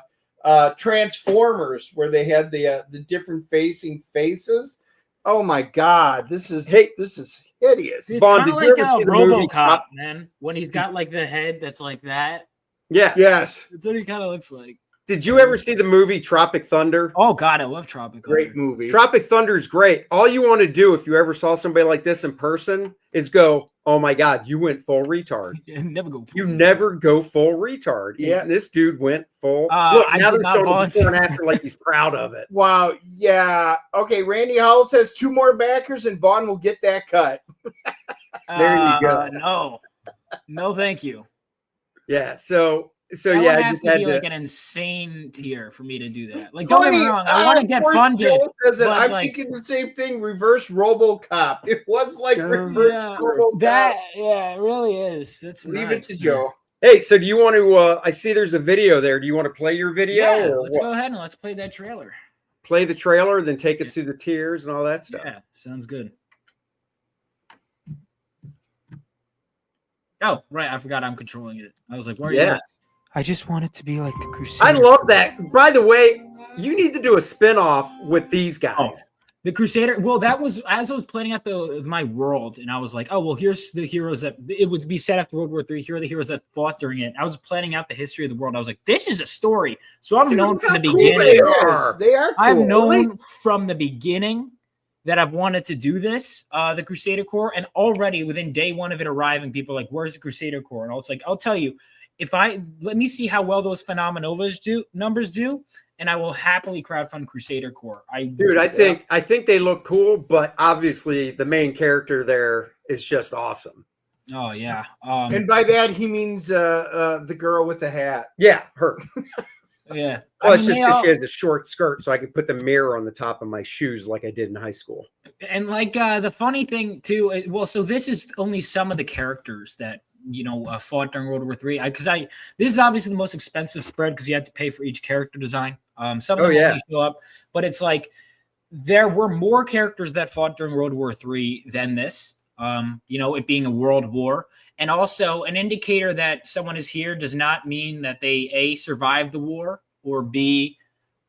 Transformers, where they had the different facing faces. Oh my God, this is hideous. It's Vaughn, kind of like a RoboCop, man. When he's got like the head that's like that. Yeah. Yes. That's what he kind of looks like. Did you ever see the movie Tropic Thunder? Oh God, I love Tropic Thunder. Great movie. Tropic Thunder is great. All you want to do if you ever saw somebody like this in person is go, "Oh my God, you went full retard." You never go full retard. Yeah, and this dude went full. Look, now they're showing before and after like he's proud of it. Wow. Yeah. Okay. Randy Howell says 2 more backers and Vaughn will get that cut. There you go. No, thank you. Yeah. So that yeah, would I have just to had be to like an insane tier for me to do that. Like, don't get me wrong, I want to get funded. I'm thinking the same thing. Reverse RoboCop. It was like reverse RoboCop. It really is. That's leave it to Joe. Hey, so do you want to? I see there's a video there. Do you want to play your video? Yeah, let's go ahead and let's play that trailer. Play the trailer, then take us through the tiers and all that stuff. Yeah, sounds good. Oh, right. I forgot I'm controlling it. I was like, where are you at? I just want it to be like the Crusader. I love that. By the way, you need to do a spin-off with these guys. Oh, the Crusader. Well, that was as I was planning out my world, and I was like, oh, well, here's the heroes that it would be set after World War III. Here are the heroes that fought during it. I was planning out the history of the world. I was like, this is a story. So I'm known from the beginning. They are cool. I've known from the beginning that I've wanted to do this, the Crusader Corps, and already within day one of it arriving, people are like, where's the Crusader Corps? And I was like, I'll tell you, let me see how well those Phenomenovas numbers do, and I will happily crowdfund Crusader Corps. I think they look cool, but obviously the main character there is just awesome. Oh yeah. And by that he means the girl with the hat. Yeah, her. Yeah. Well, I it's mean, just because she has a short skirt, so I can put the mirror on the top of my shoes like I did in high school. and like the funny thing too, well, so this is only some of the characters that fought during World War III. Because this is obviously the most expensive spread because you had to pay for each character design. Some of them only show up, but it's like there were more characters that fought during World War III than this. It being a world war, and also an indicator that someone is here does not mean that they A, survived the war, or B,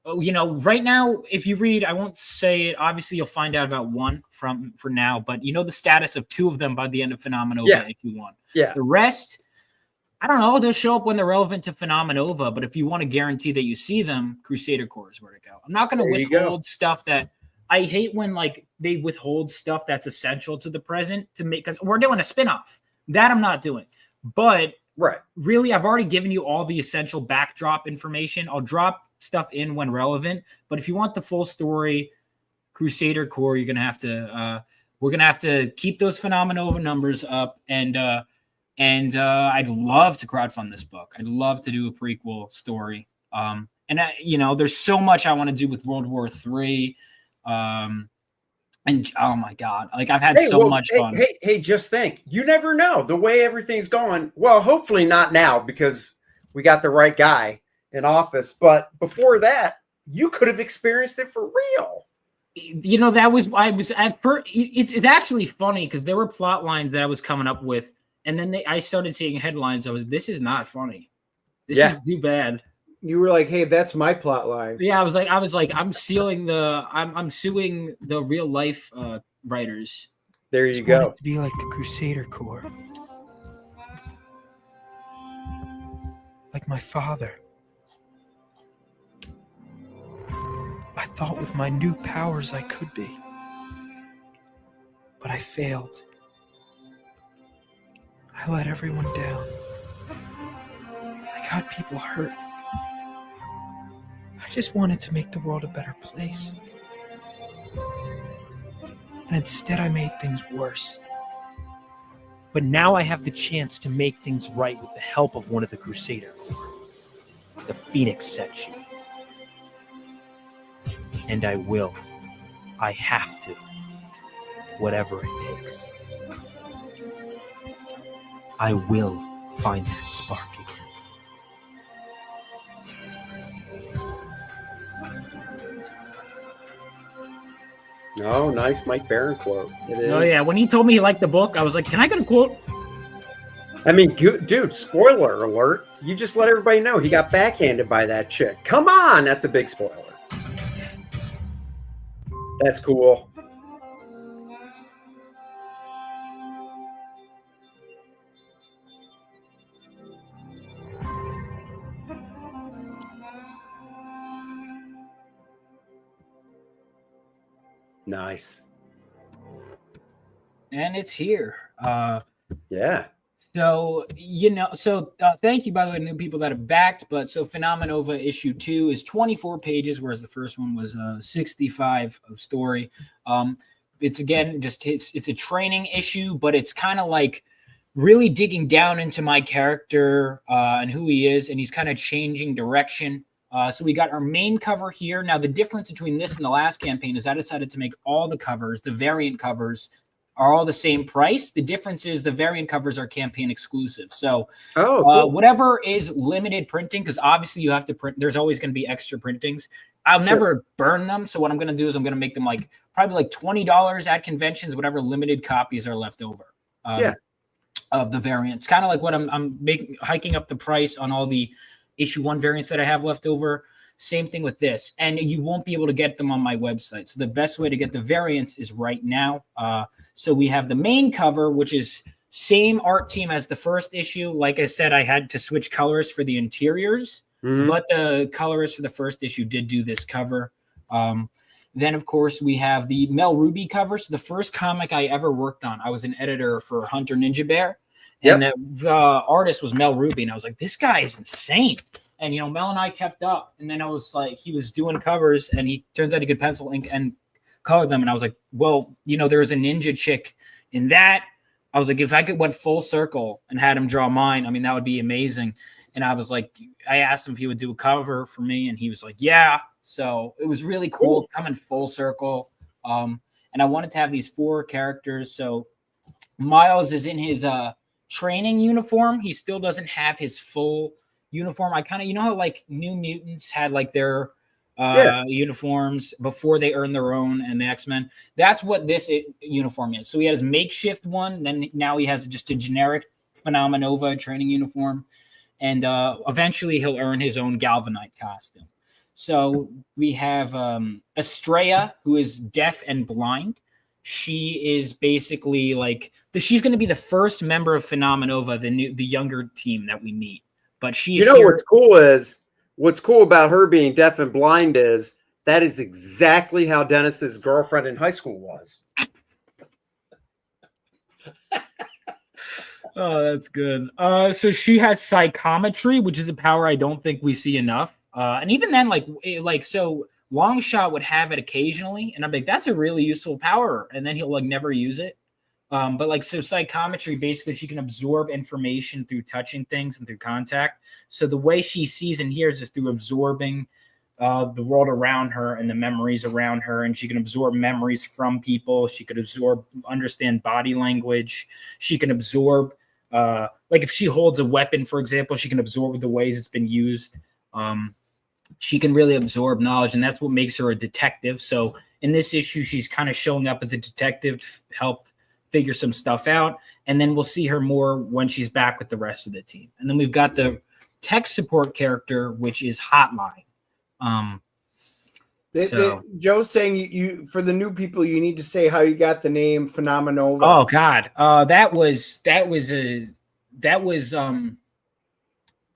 right now, if you read, I won't say it. Obviously, you'll find out about one for now, but the status of two of them by the end of Phenomenova Issue 1. Yeah. The rest, I don't know. They'll show up when they're relevant to Phenomenova, but if you want to guarantee that you see them, Crusader Corps is where to go. I'm not going to withhold stuff that I hate when they withhold stuff that's essential to the present to make, because we're doing a spinoff. That I'm not doing. But really, I've already given you all the essential backdrop information. I'll drop stuff in when relevant, but if you want the full story, Crusader Corps, we're gonna have to keep those Phenomenova numbers up, and I'd love to crowdfund this book. I'd love to do a prequel story, there's so much I want to do with World War III, and oh my god, I've had much fun. Hey, just think, you never know the way everything's going. Well, hopefully not now because we got the right guy in office, but before that, you could have experienced it for real. That was I was at first. It's actually funny because there were plot lines that I was coming up with, and then I started seeing headlines. This is not funny. This is too bad. You were like, hey, that's my plot line. Yeah, I was like, I'm suing the real life writers. There you go. To be like the Crusader Corps, like my father. I thought with my new powers I could be, but I failed. I let everyone down. I got people hurt. I just wanted to make the world a better place. And instead I made things worse. But now I have the chance to make things right with the help of one of the Crusader Corps. The Phoenix section. And I will. I have to. Whatever it takes. I will find that spark again. Oh, nice Mike Barron quote. It is. Oh, yeah. When he told me he liked the book, I was like, can I get a quote? I mean, dude, spoiler alert. You just let everybody know he got backhanded by that chick. Come on. That's a big spoiler. That's cool. Nice. And it's here. Yeah. So, thank you, by the way, to new people that have backed. But so Phenomenova Issue 2 is 24 pages, whereas the first one was 65 of story. It's again, it's a training issue, but it's kind of like really digging down into my character and who he is. And he's kind of changing direction. So we got our main cover here. Now, the difference between this and the last campaign is I decided to make all the covers, the variant covers, are all the same price. The difference is the variant covers are campaign exclusive. So cool. Whatever is limited printing, because obviously you have to print, there's always going to be extra printings. I'll never burn them. So what I'm going to do is I'm going to make them probably $20 at conventions, whatever limited copies are left over of the variants. Kind of like what I'm hiking up the price on all the issue 1 variants that I have left over. Same thing with this. And you won't be able to get them on my website. So the best way to get the variants is right now. So we have the main cover, which is same art team as the first issue. Like I said, I had to switch colors for the interiors, but the colorist for the first issue did do this cover. Then, of course, we have the Mel Ruby cover. So the first comic I ever worked on, I was an editor for Hunter Ninja Bear. And the artist was Mel Ruby. And I was like, this guy is insane. And, Mel and I kept up. And then I was like, he was doing covers. And he turns out he could pencil, ink, and color them. And I was like, well, there's a ninja chick in that. I was like, if I could went full circle and had him draw mine, I mean, that would be amazing. And I was like, I asked him if he would do a cover for me, and he was like, yeah. So it was really cool coming full circle. And I wanted to have these 4 characters. So Miles is in his training uniform. He still doesn't have his full uniform. I kind of, how like New Mutants had like their uniforms before they earned their own, and the X-Men. That's what this uniform is. So he had his makeshift one. Then now he has just a generic Phenomenova training uniform. And eventually he'll earn his own Galvanite costume. So we have Estrella, who is deaf and blind. She is basically like she's going to be the first member of Phenomenova, the younger team that we meet. But she's what's cool about her being deaf and blind is that is exactly how Dennis's girlfriend in high school was. Oh, that's good. So she has psychometry, which is a power I don't think we see enough. And even then, so Longshot would have it occasionally, and I'm like, that's a really useful power. And then he'll like never use it. But like, so psychometry, basically she can absorb information through touching things and through contact. So the way she sees and hears is through absorbing the world around her and the memories around her. And she can absorb memories from people. She could understand body language. She can absorb, like if she holds a weapon, for example, she can absorb the ways it's been used. She can really absorb knowledge, and that's what makes her a detective. So in this issue, she's kind of showing up as a detective to help figure some stuff out. And then we'll see her more when she's back with the rest of the team. And then we've got the tech support character, which is Hotline. Joe's saying you for the new people, you need to say how you got the name Phenomenova. Oh God.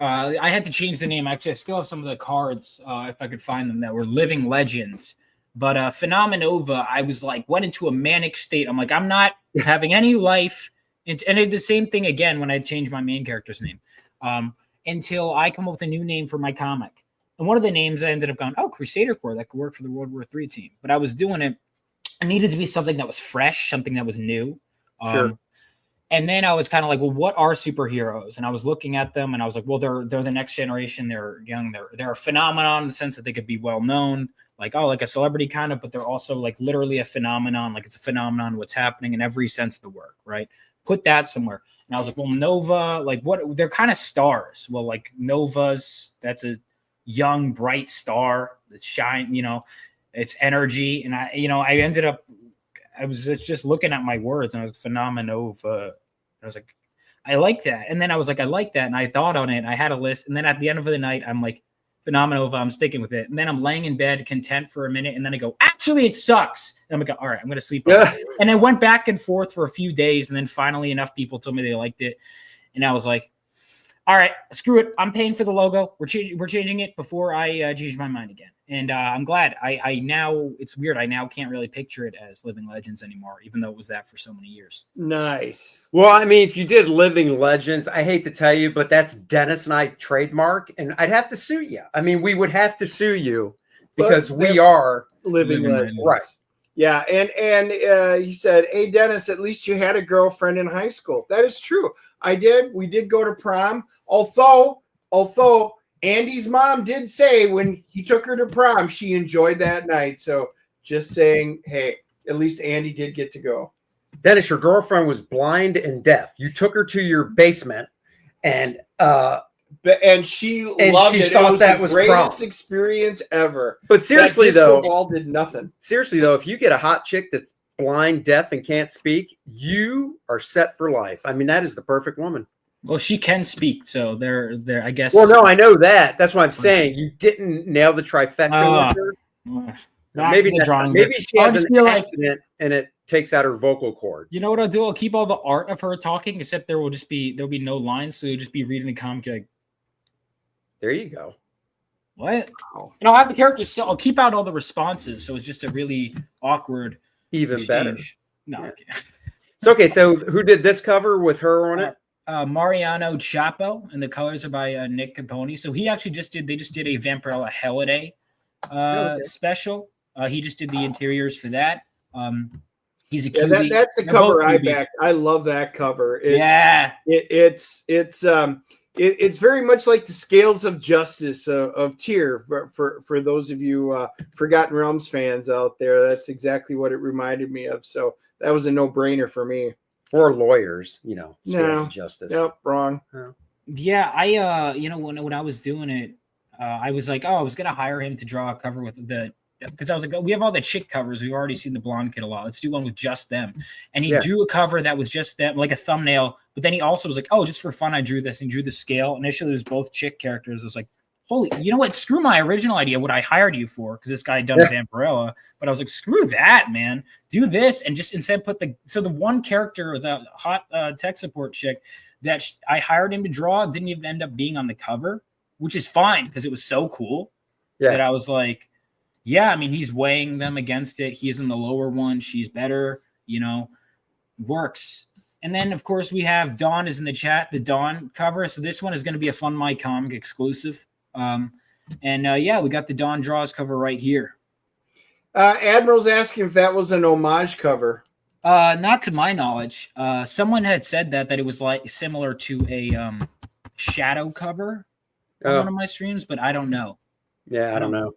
I had to change the name. Actually, I still have some of the cards, if I could find them, that were living legends. But Phenomenova, I was like, went into a manic state. I'm like, I'm not having any life. And I did the same thing again when I changed my main character's name, until I come up with a new name for my comic. And one of the names I ended up going, Crusader Corps, that could work for the World War III team. But I was doing it. I needed to be something that was fresh, something that was new. Sure. And then I was kind of like, well, what are superheroes? And I was looking at them, and I was like, well, they're the next generation. They're young. They're a phenomenon in the sense that they could be well known, like a celebrity kind of, but they're also like literally a phenomenon. Like it's a phenomenon, what's happening in every sense of the word, right? Put that somewhere. And I was like, well, Nova, like what? They're kind of stars. Well, like Nova's, that's a young, bright star that shine. It's energy. And I ended up. I was just looking at my words, and I was Phenomenova. I was like, I like that. And then I was like, I like that. And I thought on it. I had a list. And then at the end of the night, I'm like, Phenomenova, I'm sticking with it. And then I'm laying in bed content for a minute. And then I go, actually, it sucks. And I'm like, all right, I'm going to sleep. And I went back and forth for a few days. And then finally enough people told me they liked it. And I was like, all right, screw it. I'm paying for the logo. We're changing it before I change my mind again. And I'm glad. I now, it's weird. I now can't really picture it as Living Legends anymore, even though it was that for so many years. Nice. Well, I mean, if you did Living Legends, I hate to tell you, but that's Dennis and I trademark, and I'd have to sue you. I mean, we would have to sue you because we are Living Legends. Right. Yeah. And he said, hey, Dennis, at least you had a girlfriend in high school. That is true. I did. We did go to prom. Although Andy's mom did say when he took her to prom, she enjoyed that night. So just saying, hey, at least Andy did get to go. Dennis, your girlfriend was blind and deaf. You took her to your basement, and she loved it. Thought it was the greatest experience ever. But seriously, though, ball did nothing. Seriously, though, if you get a hot chick that's blind, deaf, and can't speak, you are set for life. I mean, that is the perfect woman. Well, she can speak, so they're I guess. Well, no, I know that. That's what I'm saying. You didn't nail the trifecta with her. Maybe she has an accident and it takes out her vocal cords. You know what I'll do? I'll keep all the art of her talking, except there'll be no lines, so you'll just be reading the comic like. There you go. What? And I'll have the characters still. I'll keep out all the responses, so it's just a really awkward. Even exchange. Better. No. Yeah. Okay, so who did this cover with her on it? Mariano Chapo, and the colors are by Nick Capone. So he actually they just did a Vampirella Holiday special. He just did the interiors for that. He's a cutie. That's the cover I backed. I love that cover. It's it's very much like the scales of justice of tier for those of you Forgotten Realms fans out there. That's exactly what it reminded me of. So that was a no-brainer for me. Or lawyers, scales No. of justice. Yep, wrong. Yeah, I when I was doing it, I was like, I was gonna hire him to draw a cover with because I was like, we have all the chick covers. We've already seen the blonde kid a lot. Let's do one with just them. And he drew a cover that was just them, like a thumbnail. But then he also was like, just for fun, I drew this, and drew the scale. Initially, it was both chick characters. I was like, holy, you know what? Screw my original idea, what I hired you for, because this guy had done Vampirella. But I was like, screw that, man. Do this, and just instead put the one character, the hot tech support chick that I hired him to draw, didn't even end up being on the cover, which is fine because it was so cool that I was like, yeah, I mean, he's weighing them against it. He's in the lower one. She's better, works. And then, of course, we have Dawn is in the chat, the Dawn cover. So this one is going to be a Fun My Comic exclusive. We got the Dawn Draws cover right here. Admiral's asking if that was an homage cover. Not to my knowledge. Someone had said that it was like similar to a shadow cover on one of my streams, but I don't know. Yeah, I don't know.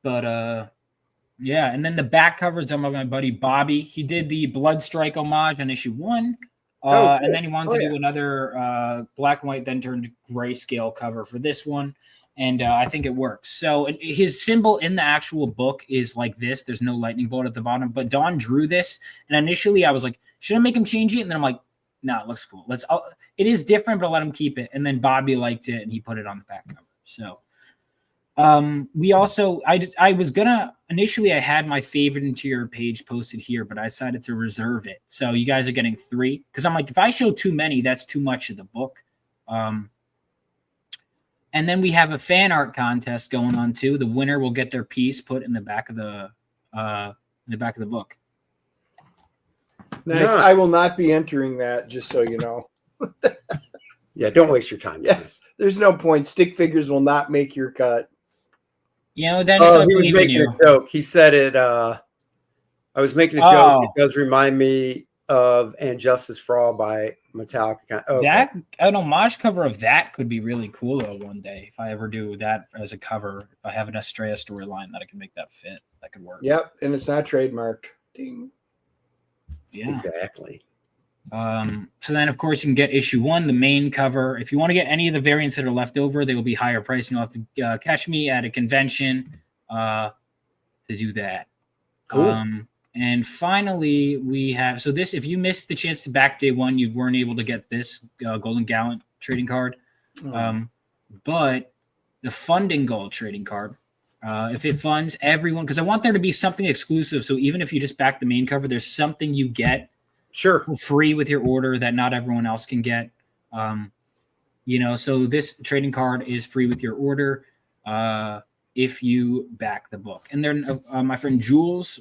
But and then the back cover is done by my buddy Bobby. He did the Bloodstrike homage on issue 1. Cool. And then he wanted to do another black and white, then turned grayscale cover for this one. And I think it works. So his symbol in the actual book is like this. There's no lightning bolt at the bottom. But Dawn drew this. And initially I was like, should I make him change it? And then I'm like, no, it looks cool. It is different, but I'll let him keep it. And then Bobby liked it, and he put it on the back cover. So we also, I was gonna, initially I had my favorite interior page posted here, but I decided to reserve it. So you guys are getting 3. Because I'm like, if I show too many, that's too much of the book. And then we have a fan art contest going on too. The winner will get their piece put in the back of the book. Nice. I will not be entering that, just so you know. Yeah, don't waste your time. Yes, there's no point. Stick figures will not make your cut. Dennis, he was making a joke. He said it. I was making a joke. It does remind me of And Justice for All by Metallica. That an homage cover of that could be really cool though one day. If I ever do that as a cover, if I have an Estrella storyline that I can make that fit, that could work. Yep, and it's not trademarked. Ding. Yeah, exactly. So then, of course, you can get issue 1, the main cover. If you want to get any of the variants that are left over, they will be higher priced. You'll have to catch me at a convention to do that. Cool. And finally, we have this. If you missed the chance to back day 1, you weren't able to get this Golden Gallant trading card. But the Funding Gold trading card, if it funds everyone, because I want there to be something exclusive. So even if you just back the main cover, there's something you get. Sure. Free with your order that not everyone else can get. So this trading card is free with your order if you back the book. And then my friend Jules,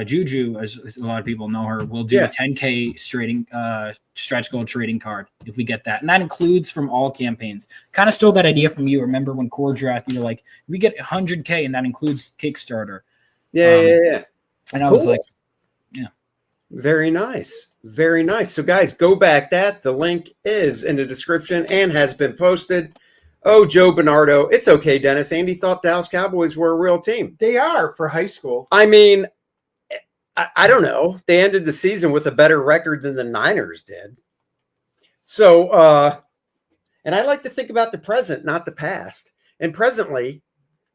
Juju, as a lot of people know her, will do a 10K stretch gold trading card if we get that. And that includes from all campaigns. Kind of stole that idea from you. Remember when Kor-Drath, you were like, we get 100K and that includes Kickstarter. Yeah. And I was like, very nice. Very nice. So, guys, go back that. The link is in the description and has been posted. Oh, Joe Bernardo. It's okay, Dennis. Andy thought Dallas Cowboys were a real team. They are for high school. I mean, I don't know. They ended the season with a better record than the Niners did. So, and I like to think about the present, not the past. And presently,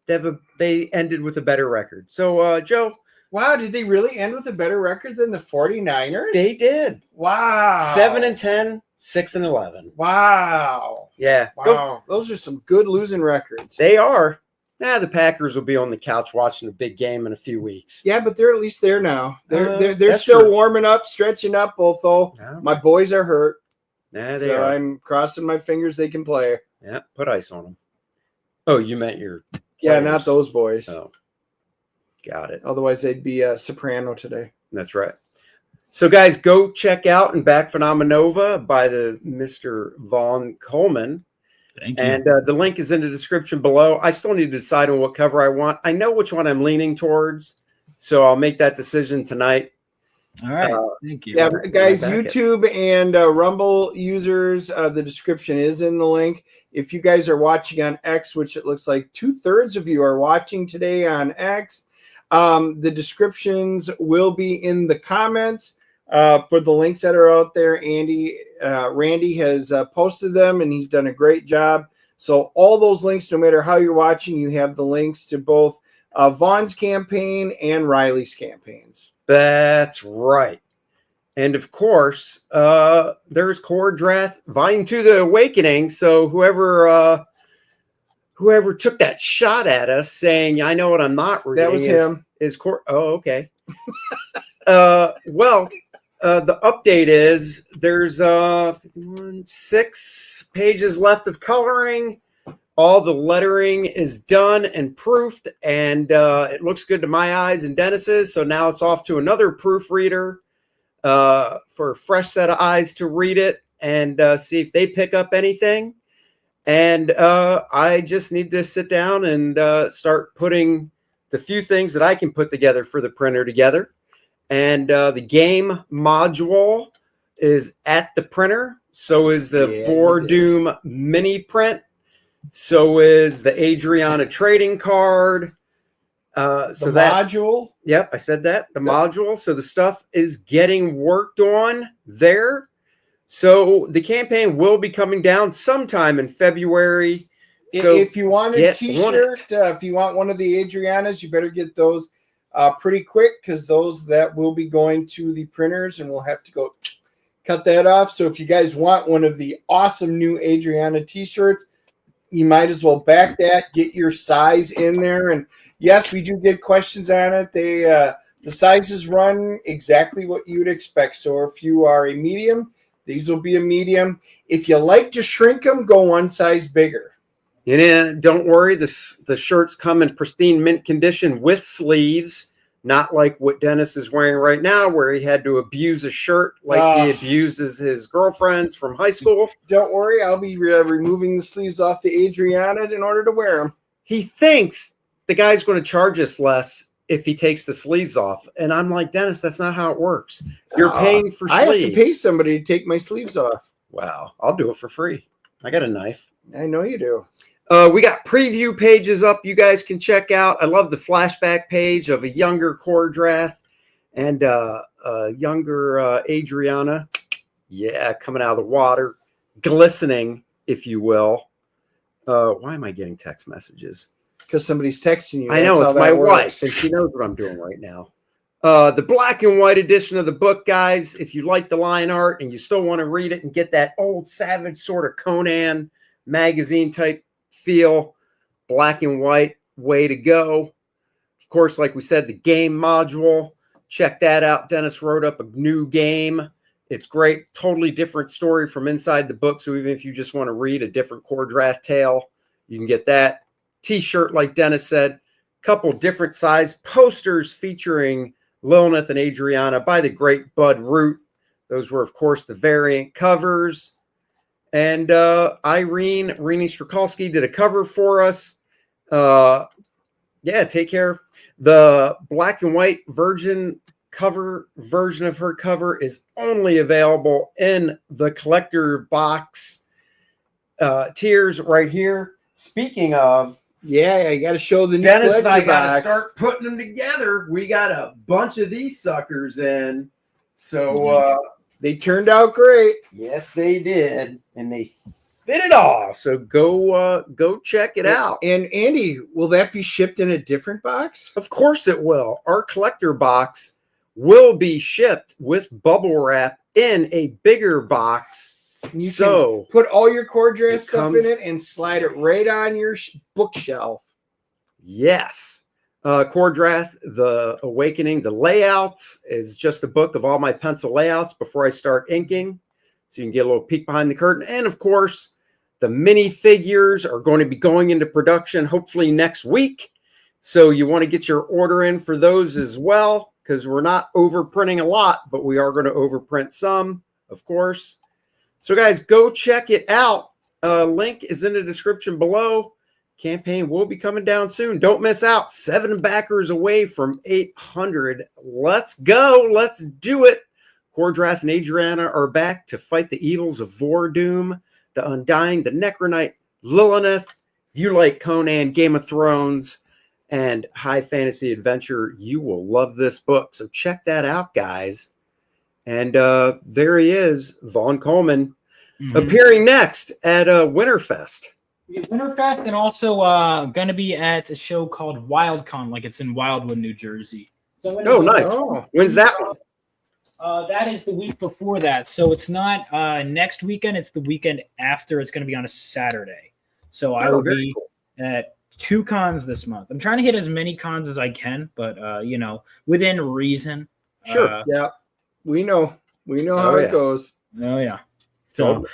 they ended with a better record. So, Joe. Wow, did they really end with a better record than the 49ers? They did. Wow. 7-10, 6-11. Wow. Yeah. Wow. Those are some good losing records. They are. The Packers will be on the couch watching a big game in a few weeks. Yeah, but they're at least there now. They're still warming up, stretching up, although my boys are hurt. Yeah, they are. I'm crossing my fingers they can play. Yeah, put ice on them. Oh, you meant your players. Yeah, not those boys. Oh. Got it. Otherwise, they'd be a soprano today. That's right. So, guys, go check out and back Phenomenova by the Mr. Vaughn Coleman. Thank you. And the link is in the description below. I still need to decide on what cover I want. I know which one I'm leaning towards, so I'll make that decision tonight. All right. Thank you. Yeah, guys, Back it. YouTube and Rumble users, the description is in the link. If you guys are watching on X, which it looks like 2/3 of you are watching today on X, the descriptions will be in the comments for the links that are out there. Randy has posted them, and he's done a great job. So all those links, no matter how you're watching, you have the links to both Vaughn's campaign and Reilly's campaigns. That's right. And of course, there's Kor-Drath, Volume 2, The Awakening. So whoever took that shot at us saying, I know what I'm not reading. That was him. Oh, okay. Well, the update is there's 6 pages left of coloring. All the lettering is done and proofed, and it looks good to my eyes and Dennis's. So now it's off to another proofreader for a fresh set of eyes to read it and see if they pick up anything. And I just need to sit down and start putting the few things that I can put together for the printer together. And the game module is at the printer. So is the Doom mini print. So is the Adriana trading card. So that module. Yep, I said that. The module. So the stuff is getting worked on there. So the campaign will be coming down sometime in February. So if you want a t-shirt, if you want one of the Adrianas, you better get those pretty quick, because those that will be going to the printers, and we'll have to go cut that off. So if you guys want one of the awesome new Adriana t-shirts, you might as well back that, get your size in there. And yes, we do get questions on it. The sizes run exactly what you would expect. So if you are a medium, these will be a medium. If you like to shrink them, go one size bigger. And don't worry, the shirts come in pristine mint condition with sleeves, not like what Dennis is wearing right now, where he had to abuse a shirt like he abuses his girlfriends from high school. Don't worry, I'll be removing the sleeves off the Adriana in order to wear them. He thinks the guy's going to charge us less if he takes the sleeves off. And I'm like, Dennis, that's not how it works. You're paying for sleeves. I have to pay somebody to take my sleeves off. Wow, I'll do it for free. I got a knife. I know you do. We got preview pages up you guys can check out. I love the flashback page of a younger Kor-Drath and a younger Adriana. Yeah, coming out of the water, glistening, if you will. Why am I getting text messages? Because somebody's texting you. I know, it's my wife, and she knows what I'm doing right now. The black and white edition of the book, guys. If you like the line art and you still want to read it and get that old Savage sort of Conan magazine type feel, black and white, way to go. Of course, like we said, the game module, check that out. Dennis wrote up a new game. It's great, totally different story from inside the book. So even if you just want to read a different Kor-Drath tale, you can get that. T-shirt, like Dennis said, couple different size posters featuring Lilith and Adriana by the great Bud Root. Those were, of course, the variant covers. And Rini Strakalski did a cover for us. Yeah, take care. The black and white version of her cover is only available in the collector box tiers right here. Speaking of, yeah, you got to show the new Dennis and I got to box. start putting them together. We got a bunch of these suckers in. So they turned out great. Yes, they did, and they fit it all. So go check it out. And Andy, will that be shipped in a different box? Of course it will. Our collector box will be shipped with bubble wrap in a bigger box. You can put all your Kor-Drath stuff in it and slide it right on your bookshelf. Yes. Kor-Drath, The Awakening, the layouts is just a book of all my pencil layouts before I start inking. So you can get a little peek behind the curtain. And of course, the mini figures are going to be going into production hopefully next week. So you want to get your order in for those as well, because we're not overprinting a lot, but we are going to overprint some, of course. So guys, go check it out. Link is in the description below. campaign will be coming down soon. Don't miss out. 7 backers away from 800. Let's go. Let's do it. Kor-Drath and Adriana are back to fight the evils of Vordoom, the Undying, the Necronite, Lilith. If you like Conan, Game of Thrones, and high fantasy adventure, you will love this book. So check that out, guys. And there he is, Vaughn Coleman, appearing next at Winterfest. Winterfest, and also going to be at a show called WildCon, like it's in Wildwood, New Jersey. So Nice. When's that one? That is the week before that. So it's not next weekend. It's the weekend after. It's going to be on a Saturday. So I will be at 2 cons this month. I'm trying to hit as many cons as I can, but, within reason. Sure. Yeah. We know how it goes. Oh, yeah. So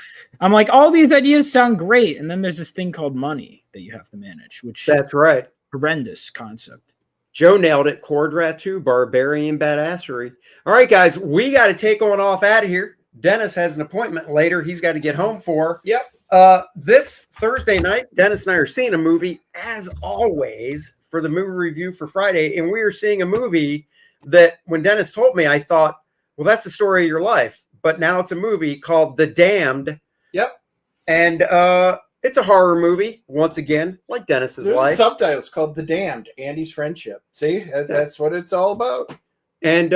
I'm like, all these ideas sound great. And then there's this thing called money that you have to manage, which That's right. horrendous concept. Joe nailed it. Kor-Drath 2, Barbarian Badassery. All right, guys, we got to take on off out of here. Dennis has an appointment later. He's got to get home for. Yep. This Thursday night, Dennis and I are seeing a movie, as always, for the movie review for Friday. And we are seeing a movie that when Dennis told me, I thought, well, that's the story of your life. But now it's a movie called The Damned. Yep. And it's a horror movie, once again, like Dennis's There's life. subtitles called The Damned, Andy's Friendship. See, that's what it's all about. And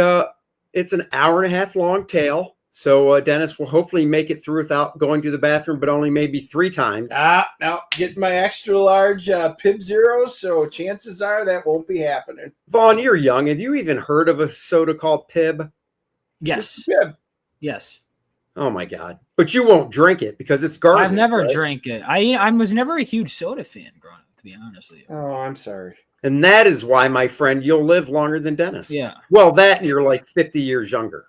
it's an hour-and-a-half long tale. So Dennis will hopefully make it through without going to the bathroom, but only maybe 3 times. Now getting my extra large Pib Zero, so chances are that won't be happening. Vaughn, you're young. Have you even heard of a soda called Pib? Yes. Pib. Yes. Oh, my God. But you won't drink it because it's garbage. I've never right? drank it. I was never a huge soda fan growing up, to be honest with you. Oh, I'm sorry. And that is why, my friend, you'll live longer than Dennis. Yeah. Well, that and you're like 50 years younger.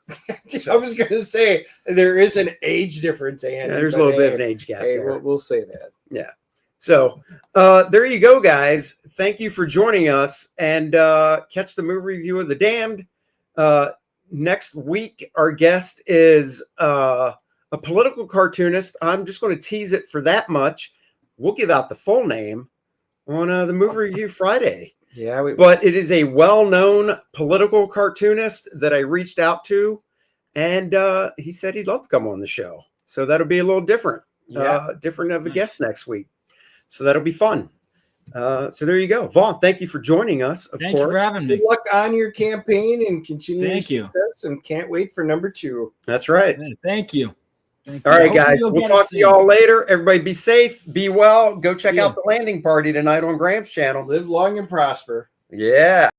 I was going to say there is an age difference, Andy. Yeah, there's a little bit of an age gap there. We'll say that. Yeah. So there you go, guys. Thank you for joining us, and catch the movie review of The Damned. Next week, our guest is a political cartoonist. I'm just going to tease it for that much. We'll give out the full name on the movie review Friday. Yeah. But it is a well-known political cartoonist that I reached out to, and he said he'd love to come on the show. So that'll be a little different. Different of a guest next week. So that'll be fun. So there you go. Vaughn, thank you for joining us. Thank you for having me. Good luck on your campaign and continued Thank you. success, and can't wait for number 2. That's right. Thank you. All right, guys. We'll talk to you all later. Everybody be safe. Be well. Go check out the landing party tonight on Graham's channel. Live long and prosper. Yeah.